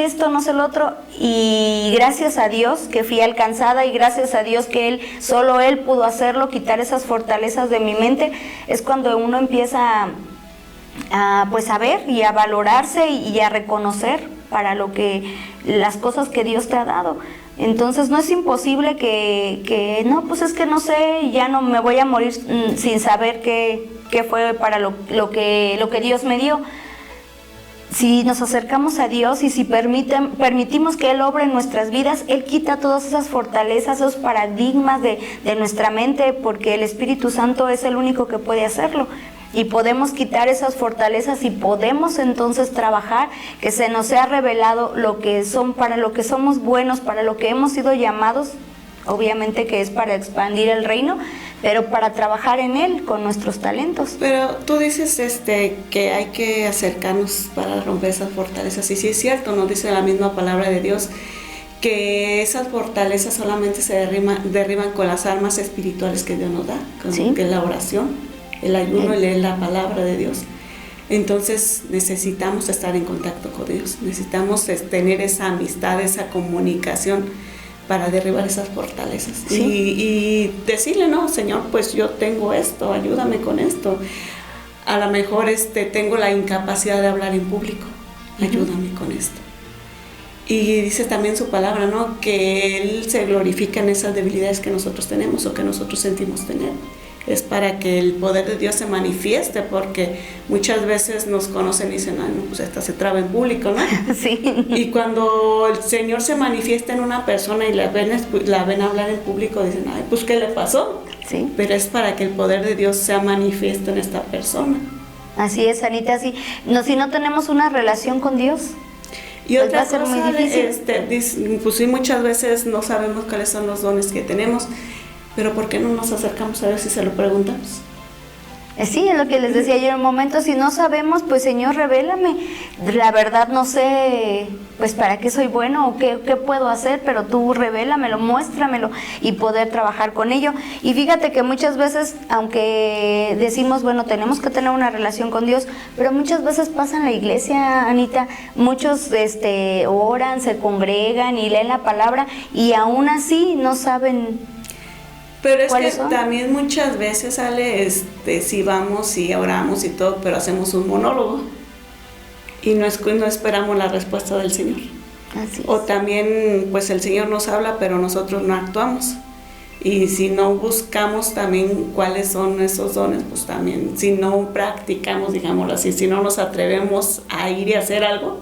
esto, no sé lo otro, y gracias a Dios que fui alcanzada, y gracias a Dios que solo Él pudo hacerlo, quitar esas fortalezas de mi mente. Es cuando uno empieza a ver y a valorarse y a reconocer para las cosas que Dios te ha dado. Entonces no es imposible que no, pues es que no sé, y ya no me voy a morir sin saber qué fue para lo que Dios me dio. Si nos acercamos a Dios y si permitimos que Él obre en nuestras vidas, Él quita todas esas fortalezas, esos paradigmas de nuestra mente, porque el Espíritu Santo es el único que puede hacerlo. Y podemos quitar esas fortalezas, y podemos entonces trabajar, que se nos sea revelado para lo que somos buenos, para lo que hemos sido llamados, obviamente que es para expandir el reino, pero para trabajar en Él con nuestros talentos. Pero tú dices que hay que acercarnos para romper esas fortalezas, y sí es cierto, nos dice la misma palabra de Dios, que esas fortalezas solamente se derriban con las armas espirituales que Dios nos da, ¿Sí? Que es la oración, el ayuno y leer la palabra de Dios. Entonces necesitamos estar en contacto con Dios, necesitamos tener esa amistad, esa comunicación para derribar esas fortalezas. ¿Sí? Y decirle, no, Señor, pues yo tengo esto, ayúdame con esto. A lo mejor tengo la incapacidad de hablar en público, ayúdame con esto. Y dice también su palabra, ¿no?, que Él se glorifica en esas debilidades que nosotros tenemos o que nosotros sentimos tener. Es para que el poder de Dios se manifieste, porque muchas veces nos conocen y dicen, ay, no, pues esta se traba en público, ¿no? Sí. Y cuando el Señor se manifiesta en una persona y la ven hablar en público, dicen, ay, pues ¿qué le pasó? Sí. Pero es para que el poder de Dios sea manifiesto en esta persona. Así es, Anita, así. Si no tenemos una relación con Dios, y pues otra va a ser cosa, muy difícil. pues sí, muchas veces no sabemos cuáles son los dones que tenemos, pero ¿por qué no nos acercamos a ver si se lo preguntamos? Sí, es lo que les decía yo en un momento, si no sabemos, pues Señor, revélame. La verdad no sé, pues para qué soy bueno o qué puedo hacer, pero tú revélamelo, muéstramelo, y poder trabajar con ello. Y fíjate que muchas veces, aunque decimos, bueno, tenemos que tener una relación con Dios, pero muchas veces pasa en la iglesia, Anita, muchos oran, se congregan y leen la palabra, y aún así no saben. Pero es que son? también muchas veces sale, si vamos y oramos y todo, pero hacemos un monólogo y no esperamos la respuesta del Señor. Así es. O también, pues el Señor nos habla, pero nosotros no actuamos. Y si no buscamos también cuáles son esos dones, pues también, si no practicamos, digámoslo así, si no nos atrevemos a ir y hacer algo,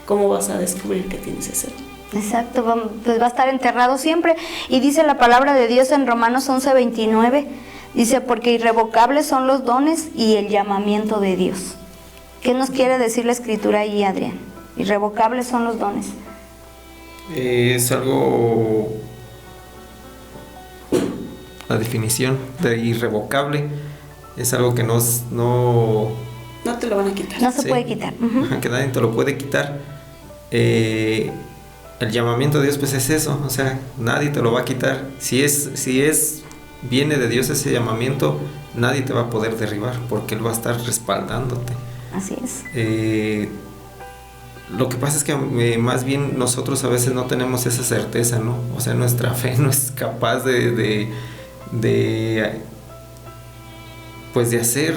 ¿cómo vas a descubrir que tienes ese don? Exacto, pues va a estar enterrado siempre. Y dice la palabra de Dios en Romanos 11:29, dice, porque irrevocables son los dones y el llamamiento de Dios. ¿Qué nos quiere decir la Escritura ahí, Adrián? Irrevocables son los dones. Es algo, la definición de irrevocable es algo que no te lo van a quitar. No se puede quitar. Uh-huh. Que nadie te lo puede quitar. El llamamiento de Dios, pues es eso, o sea, nadie te lo va a quitar. Si viene de Dios ese llamamiento, nadie te va a poder derribar, porque Él va a estar respaldándote. Así es. Lo que pasa es que más bien nosotros a veces no tenemos esa certeza, ¿no? O sea, nuestra fe no es capaz de hacer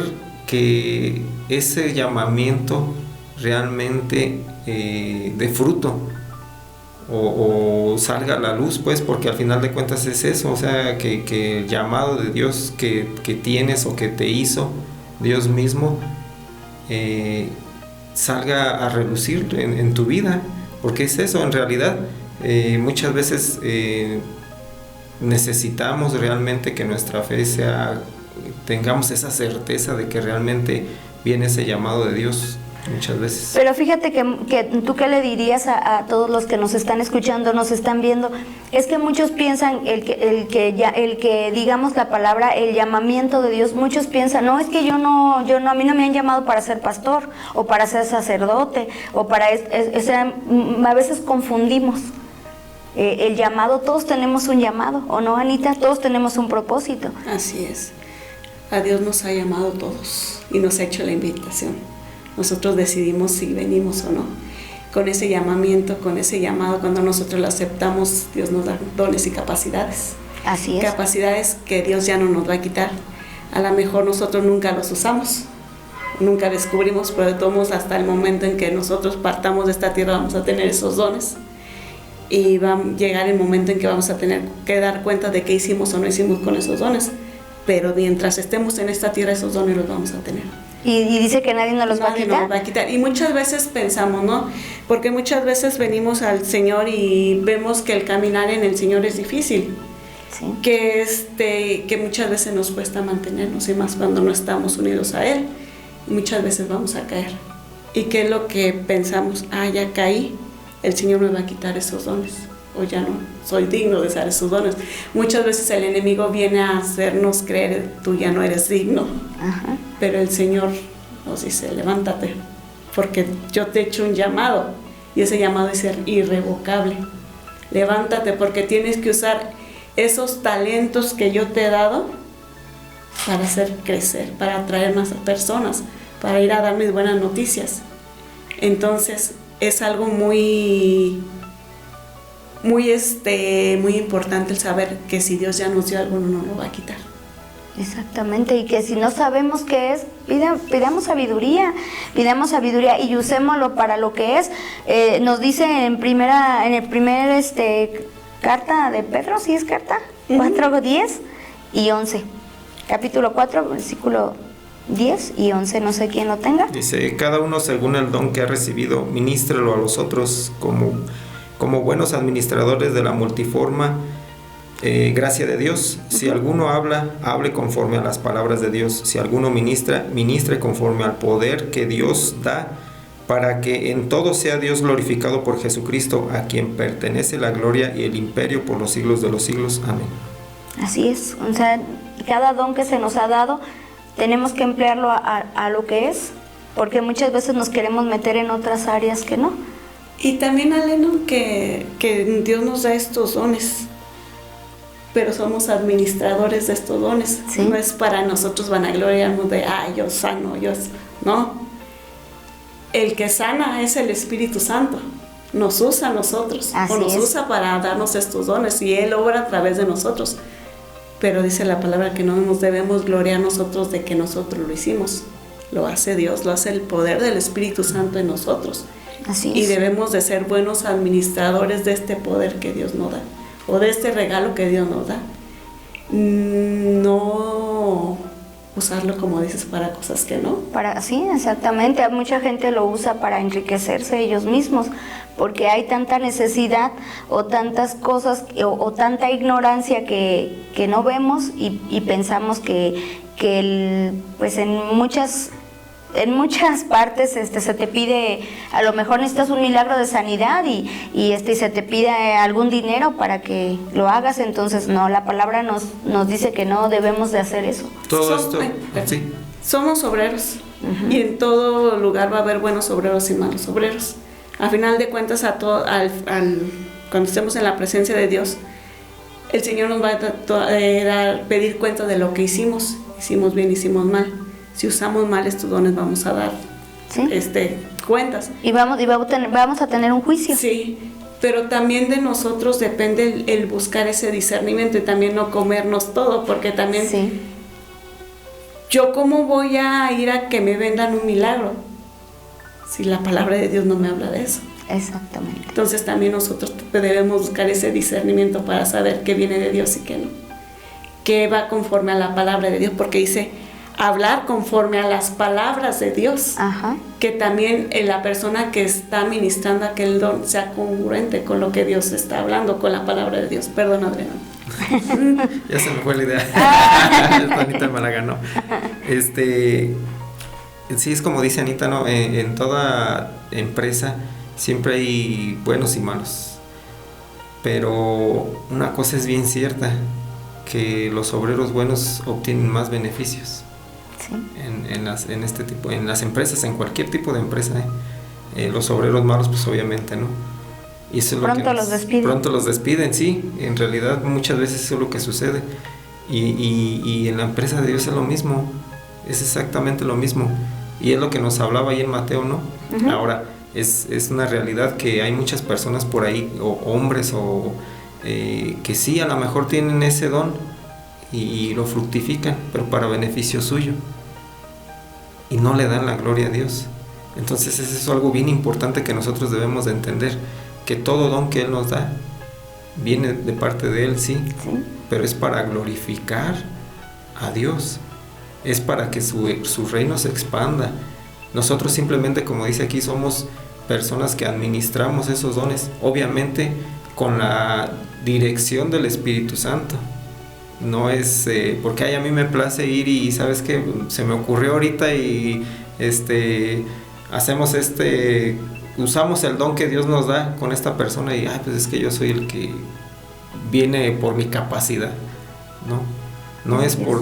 que ese llamamiento realmente dé fruto o salga a la luz, pues, porque al final de cuentas es eso, o sea, que el llamado de Dios que tienes o que te hizo Dios mismo salga a relucir en tu vida, porque es eso en realidad. Muchas veces necesitamos realmente que nuestra fe tengamos esa certeza de que realmente viene ese llamado de Dios muchas veces. Pero fíjate que tú qué le dirías a todos los que nos están escuchando, nos están viendo, es que muchos piensan el que digamos la palabra, el llamamiento de Dios, muchos piensan, no, es que yo no, a mí no me han llamado para ser pastor, o para ser sacerdote, o para, a veces confundimos. El llamado, todos tenemos un llamado, ¿o no, Anita? Todos tenemos un propósito. Así es. A Dios nos ha llamado todos y nos ha hecho la invitación. Nosotros decidimos si venimos o no. Con ese llamamiento, con ese llamado, cuando nosotros lo aceptamos, Dios nos da dones y capacidades. Así es. Capacidades que Dios ya no nos va a quitar. A lo mejor nosotros nunca los usamos, nunca descubrimos, pero de todos modos, hasta el momento en que nosotros partamos de esta tierra vamos a tener esos dones. Y va a llegar el momento en que vamos a tener que dar cuenta de qué hicimos o no hicimos con esos dones. Pero mientras estemos en esta tierra, esos dones los vamos a tener. Y dice que nadie nos los va a quitar. Nadie nos va a quitar. Y muchas veces pensamos, ¿no? Porque muchas veces venimos al Señor y vemos que el caminar en el Señor es difícil. Sí. Que muchas veces nos cuesta mantenernos, y más cuando no estamos unidos a Él. Muchas veces vamos a caer. ¿Y qué es lo que pensamos? Ya caí, el Señor me va a quitar esos dones. O ya no soy digno de usar esos dones. Muchas veces el enemigo viene a hacernos creer, tú ya no eres digno. Ajá. Pero el Señor nos dice, levántate, porque yo te he hecho un llamado, y ese llamado es ser irrevocable. Levántate, porque tienes que usar esos talentos que yo te he dado para hacer crecer, para atraer más personas, para ir a dar mis buenas noticias. Entonces es algo muy importante el saber que si Dios ya nos dio algo, no nos lo va a quitar. Exactamente, y que si no sabemos qué es, pidamos sabiduría y usémoslo para lo que es. Nos dice en el primer carta de Pedro, ¿sí es carta? 4, 10 y 11. Capítulo 4, versículo 10 y 11, no sé quién lo tenga. Dice, cada uno según el don que ha recibido, ministrelo a los otros como buenos administradores de la multiforme gracia de Dios. Si alguno habla, hable conforme a las palabras de Dios. Si alguno ministra, ministre conforme al poder que Dios da, para que en todo sea Dios glorificado por Jesucristo, a quien pertenece la gloria y el imperio por los siglos de los siglos. Amén. Así es, o sea, cada don que se nos ha dado tenemos que emplearlo a lo que es, porque muchas veces nos queremos meter en otras áreas que no. Y también, Aleno, que Dios nos da estos dones, pero somos administradores de estos dones. ¿Sí? No es para nosotros vanagloriarnos de, yo sano, no. El que sana es el Espíritu Santo. Nos usa a nosotros, Así nos es. usa para darnos estos dones, y Él obra a través de nosotros. Pero dice la palabra que no nos debemos gloriar nosotros de que nosotros lo hicimos. Lo hace Dios, lo hace el poder del Espíritu Santo en nosotros. Así Y es. debemos de ser buenos administradores de este poder que Dios nos da, o de este regalo que Dios nos da. No usarlo, como dices, para cosas que no. Sí, exactamente. Mucha gente lo usa para enriquecerse ellos mismos, porque hay tanta necesidad o tantas cosas o tanta ignorancia que no vemos y pensamos que pues en muchas partes se te pide, a lo mejor necesitas un milagro de sanidad y se te pide algún dinero para que lo hagas. Entonces no, la palabra nos dice que no debemos de hacer eso. Somos obreros, y en todo lugar va a haber buenos obreros y malos obreros. A final de cuentas, cuando estemos en la presencia de Dios, el Señor nos va a pedir cuenta de lo que hicimos bien, hicimos mal. Si usamos mal estos dones, vamos a dar Sí. cuentas. Y vamos a tener un juicio. Sí, pero también de nosotros depende el buscar ese discernimiento y también no comernos todo, porque también Sí. yo cómo voy a ir a que me vendan un milagro si la palabra de Dios no me habla de eso. Exactamente. Entonces también nosotros debemos buscar ese discernimiento para saber qué viene de Dios y qué no, qué va conforme a la palabra de Dios, porque dice hablar conforme a las palabras de Dios. Ajá. Que también la persona que está ministrando aquel don sea congruente con lo que Dios está hablando, con la palabra de Dios. Perdón, Adriana. Ya se me fue la idea. Anita me la ganó. Sí, es como dice Anita, ¿no? En toda empresa siempre hay buenos y malos. Pero una cosa es bien cierta, que los obreros buenos obtienen más beneficios. Sí. En las empresas, en cualquier tipo de empresa, los obreros malos, pues obviamente, ¿no? Y eso es Pronto los despiden. Pronto los despiden, sí. En realidad muchas veces eso es lo que sucede. Y en la empresa de Dios es lo mismo, es exactamente lo mismo. Y es lo que nos hablaba ahí en Mateo, ¿no? Uh-huh. Ahora, es una realidad que hay muchas personas por ahí, o hombres, que sí, a lo mejor tienen ese don y lo fructifican, pero para beneficio suyo, y no le dan la gloria a Dios. Entonces eso es algo bien importante que nosotros debemos de entender, que todo don que Él nos da viene de parte de Él, sí, pero es para glorificar a Dios, es para que su reino se expanda. Nosotros simplemente, como dice aquí, somos personas que administramos esos dones, obviamente con la dirección del Espíritu Santo. No es porque a mí me place ir y sabes que se me ocurrió ahorita y usamos el don que Dios nos da con esta persona y pues es que yo soy el que viene por mi capacidad. No es por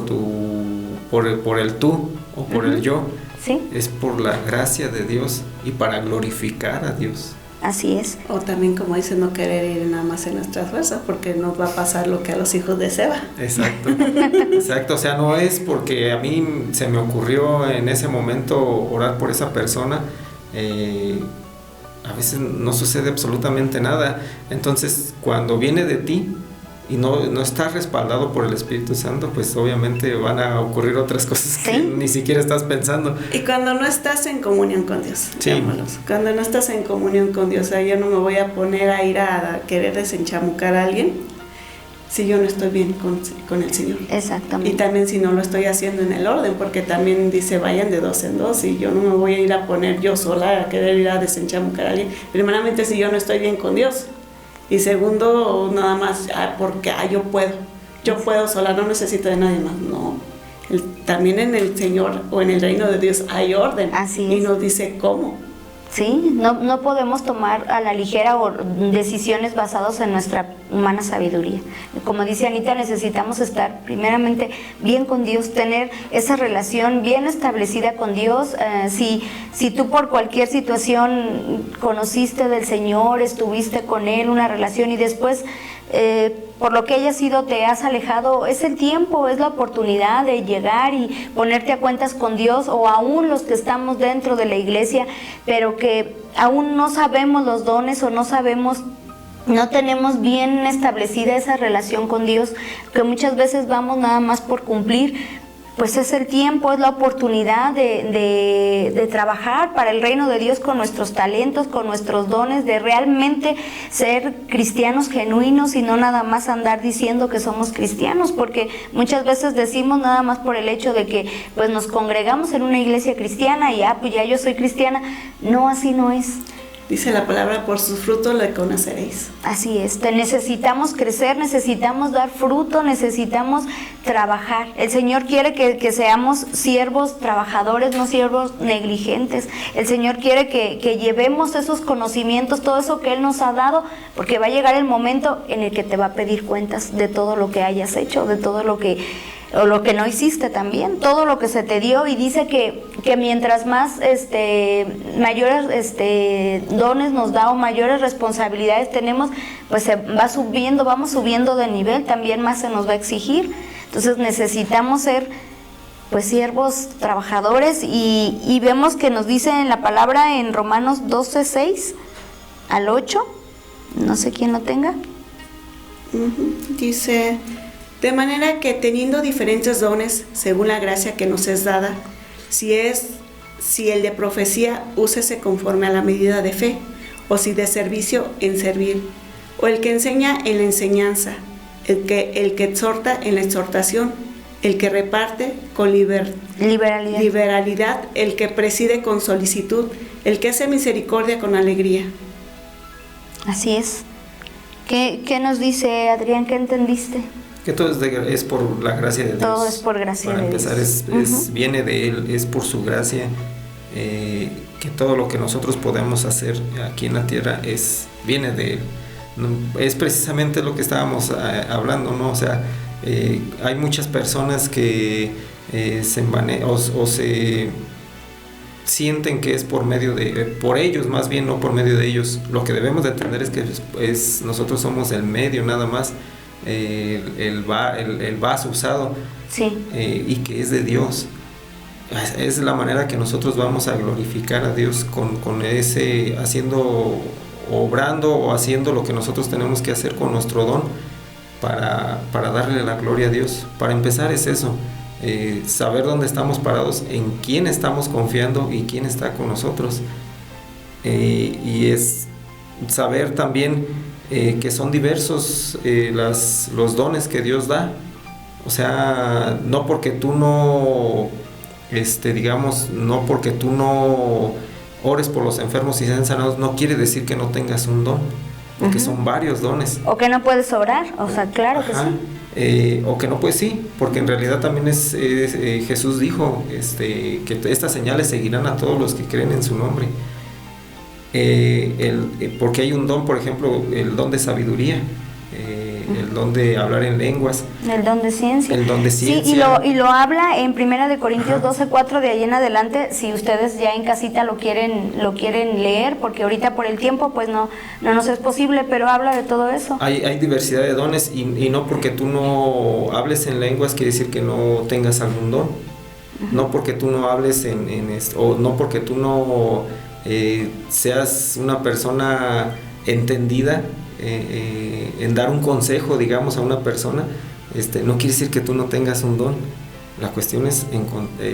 el tú o por el yo. Sí. Es por la gracia de Dios y para glorificar a Dios. Así es. O también, como dice, no querer ir nada más en nuestras fuerzas, porque nos va a pasar lo que a los hijos de Seba. Exacto, exacto. O sea, no es porque a mí se me ocurrió en ese momento orar por esa persona. A veces no sucede absolutamente nada. Entonces, cuando viene de ti y no está respaldado por el Espíritu Santo, pues obviamente van a ocurrir otras cosas que ni siquiera estás pensando. Y cuando no estás en comunión con Dios, sí. Cuando no estás en comunión con Dios, yo no me voy a poner a ir a querer desenchamucar a alguien si yo no estoy bien con el Señor. Exactamente. Y también si no lo estoy haciendo en el orden, porque también dice vayan de 2 en 2, y yo no me voy a ir a poner yo sola a querer ir a desenchamucar a alguien, primeramente si yo no estoy bien con Dios. Y segundo, nada más porque yo puedo sola, no necesito de nadie más. No, también en el Señor o en el reino de Dios hay orden. Así es. Y nos dice cómo. Sí, no podemos tomar a la ligera decisiones basadas en nuestra humana sabiduría. Como dice Anita, necesitamos estar primeramente bien con Dios, tener esa relación bien establecida con Dios. Si tú por cualquier situación conociste del Señor, estuviste con Él, una relación, y después por lo que haya sido te has alejado, es el tiempo, es la oportunidad de llegar y ponerte a cuentas con Dios, o aún los que estamos dentro de la iglesia, pero que aún no sabemos los dones o no tenemos bien establecida esa relación con Dios, que muchas veces vamos nada más por cumplir. Pues es el tiempo, es la oportunidad de trabajar para el reino de Dios con nuestros talentos, con nuestros dones, de realmente ser cristianos genuinos y no nada más andar diciendo que somos cristianos, porque muchas veces decimos nada más por el hecho de que pues nos congregamos en una iglesia cristiana y pues ya yo soy cristiana. No, así no es. Dice la palabra, por sus frutos le conoceréis. Así es, necesitamos crecer, necesitamos dar fruto, necesitamos trabajar. El Señor quiere que seamos siervos trabajadores, no siervos negligentes. El Señor quiere que llevemos esos conocimientos, todo eso que Él nos ha dado, porque va a llegar el momento en el que te va a pedir cuentas de todo lo que hayas hecho, de todo lo que no hiciste también, todo lo que se te dio. Y dice que mientras más mayores dones nos da o mayores responsabilidades tenemos, pues vamos subiendo de nivel, también más se nos va a exigir. Entonces necesitamos ser pues siervos trabajadores, y vemos que nos dice en la palabra en Romanos 12:6 al 8, no sé quién lo tenga. Dice: de manera que teniendo diferentes dones según la gracia que nos es dada, si el de profecía, úsese conforme a la medida de fe, o si de servicio, en servir, o el que enseña, en la enseñanza, el que exhorta, en la exhortación, el que reparte con liberalidad, el que preside con solicitud, el que hace misericordia con alegría. Así es. ¿Qué nos dice, Adrián? ¿Qué entendiste? Que todo es por la gracia de Dios. Todo es por gracia de Dios. Para empezar, viene de Él, es por su gracia, que todo lo que nosotros podemos hacer aquí en la tierra viene de Él. Es precisamente lo que estábamos hablando, ¿no? O sea, hay muchas personas que se sienten que es por ellos, más bien, no por medio de ellos. Lo que debemos de entender es que nosotros somos el medio nada más, el vaso usado, sí. Y que es de Dios. Es la manera que nosotros vamos a glorificar a Dios con ese, obrando o haciendo lo que nosotros tenemos que hacer con nuestro don para darle la gloria a Dios. Para empezar es eso, saber dónde estamos parados, en quién estamos confiando y quién está con nosotros, y es saber también que son diversos los dones que Dios da. O sea, no porque tú no ores por los enfermos y sean sanados, no quiere decir que no tengas un don, porque son varios dones. O que no puedes orar, o sea, claro que sí. O que no puedes, sí, porque en realidad también Jesús dijo que estas señales seguirán a todos los que creen en su nombre. Porque hay un don, por ejemplo, el don de sabiduría, el don de hablar en lenguas, el don de ciencia. Sí, y lo habla en 1 Corintios 12:4, de ahí en adelante, si ustedes ya en casita lo quieren leer, porque ahorita por el tiempo pues no nos es posible, pero habla de todo eso. Hay diversidad de dones, y no porque tú no hables en lenguas quiere decir que no tengas algún don. No porque tú no hables o no porque tú no seas una persona entendida en dar un consejo, digamos, a una persona, no quiere decir que tú no tengas un don. La cuestión es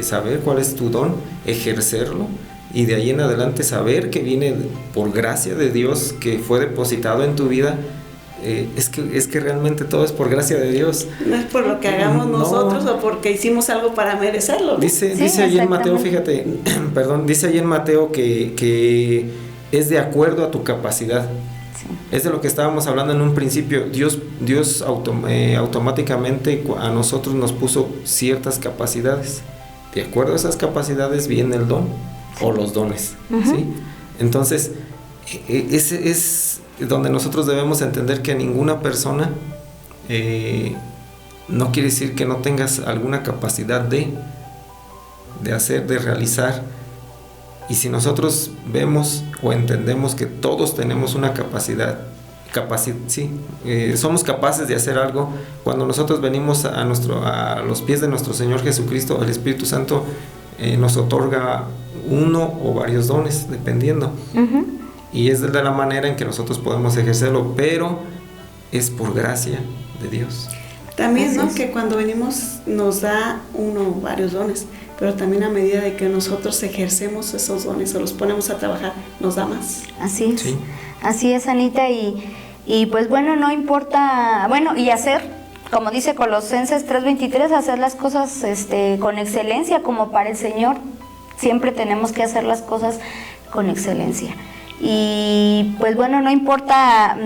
saber cuál es tu don, ejercerlo, y de ahí en adelante saber que viene por gracia de Dios, que fue depositado en tu vida. Es que realmente todo es por gracia de Dios. No es por lo que hagamos nosotros o porque hicimos algo para merecerlo, ¿no? Dice ahí en Mateo, fíjate, dice ahí en Mateo que es de acuerdo a tu capacidad. Sí. Es de lo que estábamos hablando en un principio. Dios automáticamente a nosotros nos puso ciertas capacidades. De acuerdo a esas capacidades viene el don, sí, o los dones, ¿sí? Entonces, ese es donde nosotros debemos entender que ninguna persona no quiere decir que no tengas alguna capacidad de hacer, de realizar. Y si nosotros vemos o entendemos que todos tenemos una capacidad, somos capaces de hacer algo, cuando nosotros venimos a los pies de nuestro Señor Jesucristo, el Espíritu Santo nos otorga uno o varios dones, dependiendo. Y es de la manera en que nosotros podemos ejercerlo, pero es por gracia de Dios. También, ¿no? Que cuando venimos nos da uno o varios dones, pero también a medida de que nosotros ejercemos esos dones o los ponemos a trabajar, nos da más. Así es, sí. Así es, Anita, y pues bueno, no importa, y hacer, como dice Colosenses 3:23, hacer las cosas con excelencia, como para el Señor. Siempre tenemos que hacer las cosas con excelencia. Y pues bueno, no importa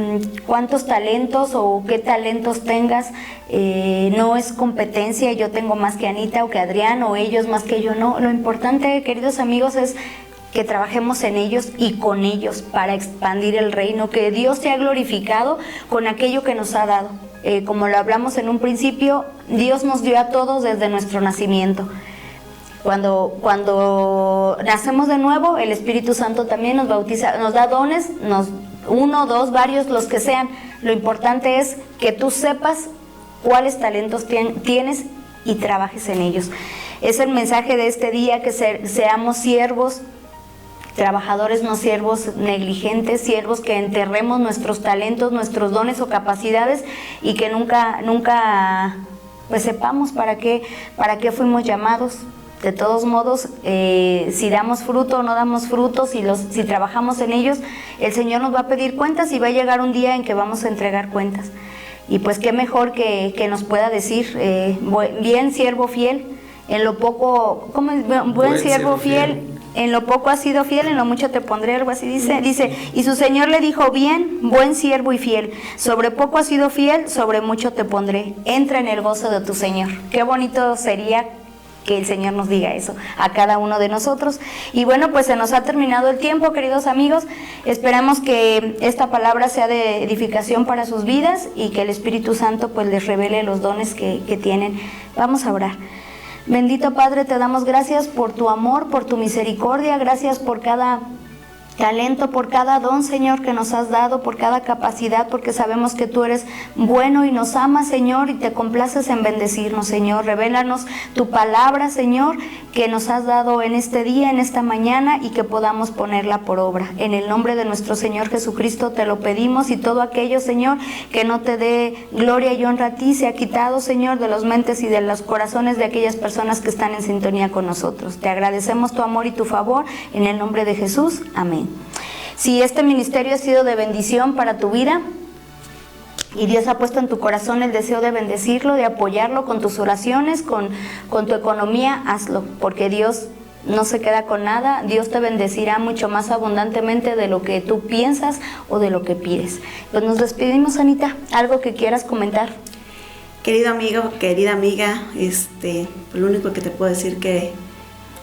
cuántos talentos o qué talentos tengas, no es competencia, yo tengo más que Anita o que Adrián o ellos más que yo, no. Lo importante, queridos amigos, es que trabajemos en ellos y con ellos para expandir el reino, que Dios sea glorificado con aquello que nos ha dado. Como lo hablamos en un principio, Dios nos dio a todos desde nuestro nacimiento. Cuando nacemos de nuevo, el Espíritu Santo también nos bautiza, nos da dones, uno, dos, varios, los que sean. Lo importante es que tú sepas cuáles talentos tienes y trabajes en ellos. Es el mensaje de este día, que seamos siervos, trabajadores, no siervos negligentes, siervos que enterremos nuestros talentos, nuestros dones o capacidades, y que nunca pues sepamos para qué fuimos llamados. De todos modos, si damos fruto o no damos fruto, si trabajamos en ellos, el Señor nos va a pedir cuentas, y va a llegar un día en que vamos a entregar cuentas. Y pues qué mejor que nos pueda decir, bien siervo fiel, en lo poco, ¿cómo es? Buen siervo fiel, en lo poco has sido fiel, en lo mucho te pondré, algo así dice, y su Señor le dijo, bien, buen siervo y fiel, sobre poco has sido fiel, sobre mucho te pondré, entra en el gozo de tu Señor. Qué bonito sería que el Señor nos diga eso a cada uno de nosotros. Y bueno, pues se nos ha terminado el tiempo, queridos amigos. Esperamos que esta palabra sea de edificación para sus vidas, y que el Espíritu Santo pues les revele los dones que tienen. Vamos a orar. Bendito Padre, te damos gracias por tu amor, por tu misericordia, gracias por cada talento, por cada don, Señor, que nos has dado, por cada capacidad, porque sabemos que tú eres bueno y nos amas, Señor, y te complaces en bendecirnos, Señor. Revélanos tu palabra, Señor, que nos has dado en este día, en esta mañana, y que podamos ponerla por obra. En el nombre de nuestro Señor Jesucristo te lo pedimos, y todo aquello, Señor, que no te dé gloria y honra a ti, sea quitado, Señor, de los mentes y de los corazones de aquellas personas que están en sintonía con nosotros. Te agradecemos tu amor y tu favor, en el nombre de Jesús. Amén. Si este ministerio ha sido de bendición para tu vida, y Dios ha puesto en tu corazón el deseo de bendecirlo, de apoyarlo con tus oraciones, con tu economía, hazlo, porque Dios no se queda con nada. Dios te bendecirá mucho más abundantemente de lo que tú piensas o de lo que pides. Pues nos despedimos, Anita. ¿Algo que quieras comentar? Querido amigo, querida amiga, lo único que te puedo decir que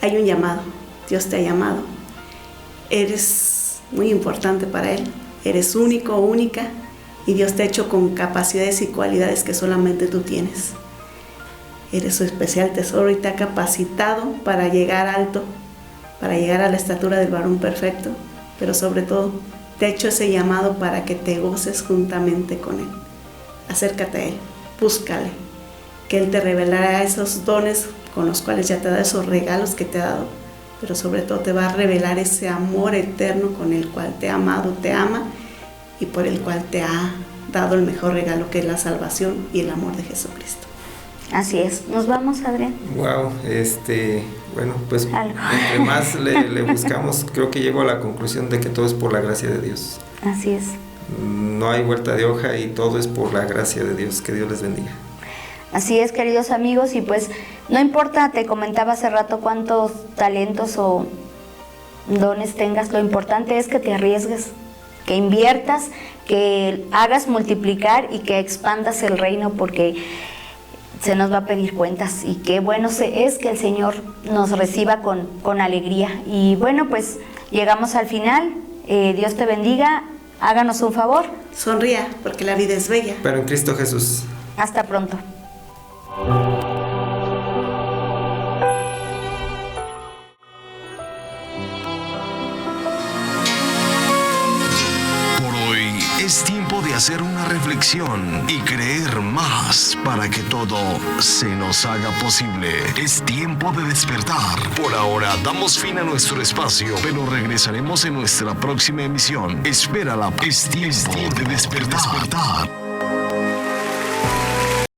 hay un llamado. Dios te ha llamado. Eres muy importante para Él. Eres único, única, y Dios te ha hecho con capacidades y cualidades que solamente tú tienes. Eres su especial tesoro, y te ha capacitado para llegar alto, para llegar a la estatura del varón perfecto, pero sobre todo te ha hecho ese llamado para que te goces juntamente con Él. Acércate a Él, búscale, que Él te revelará esos dones con los cuales ya te da, esos regalos que te ha dado, pero sobre todo te va a revelar ese amor eterno con el cual te ha amado, te ama, y por el cual te ha dado el mejor regalo, que es la salvación y el amor de Jesucristo. Así es. Nos vamos, Adrián. Wow, bueno, pues entre más le buscamos, creo que llego a la conclusión de que todo es por la gracia de Dios. Así es. No hay vuelta de hoja, y todo es por la gracia de Dios. Que Dios les bendiga. Así es, queridos amigos, y pues no importa, te comentaba hace rato, cuántos talentos o dones tengas, lo importante es que te arriesgues, que inviertas, que hagas multiplicar y que expandas el reino, porque se nos va a pedir cuentas, y qué bueno es que el Señor nos reciba con alegría. Y bueno, pues llegamos al final. Dios te bendiga. Háganos un favor. Sonría, porque la vida es bella. Pero en Cristo Jesús. Hasta pronto. Es tiempo de hacer una reflexión y creer más para que todo se nos haga posible. Es tiempo de despertar. Por ahora damos fin a nuestro espacio, pero regresaremos en nuestra próxima emisión. Espérala. Es tiempo de despertar.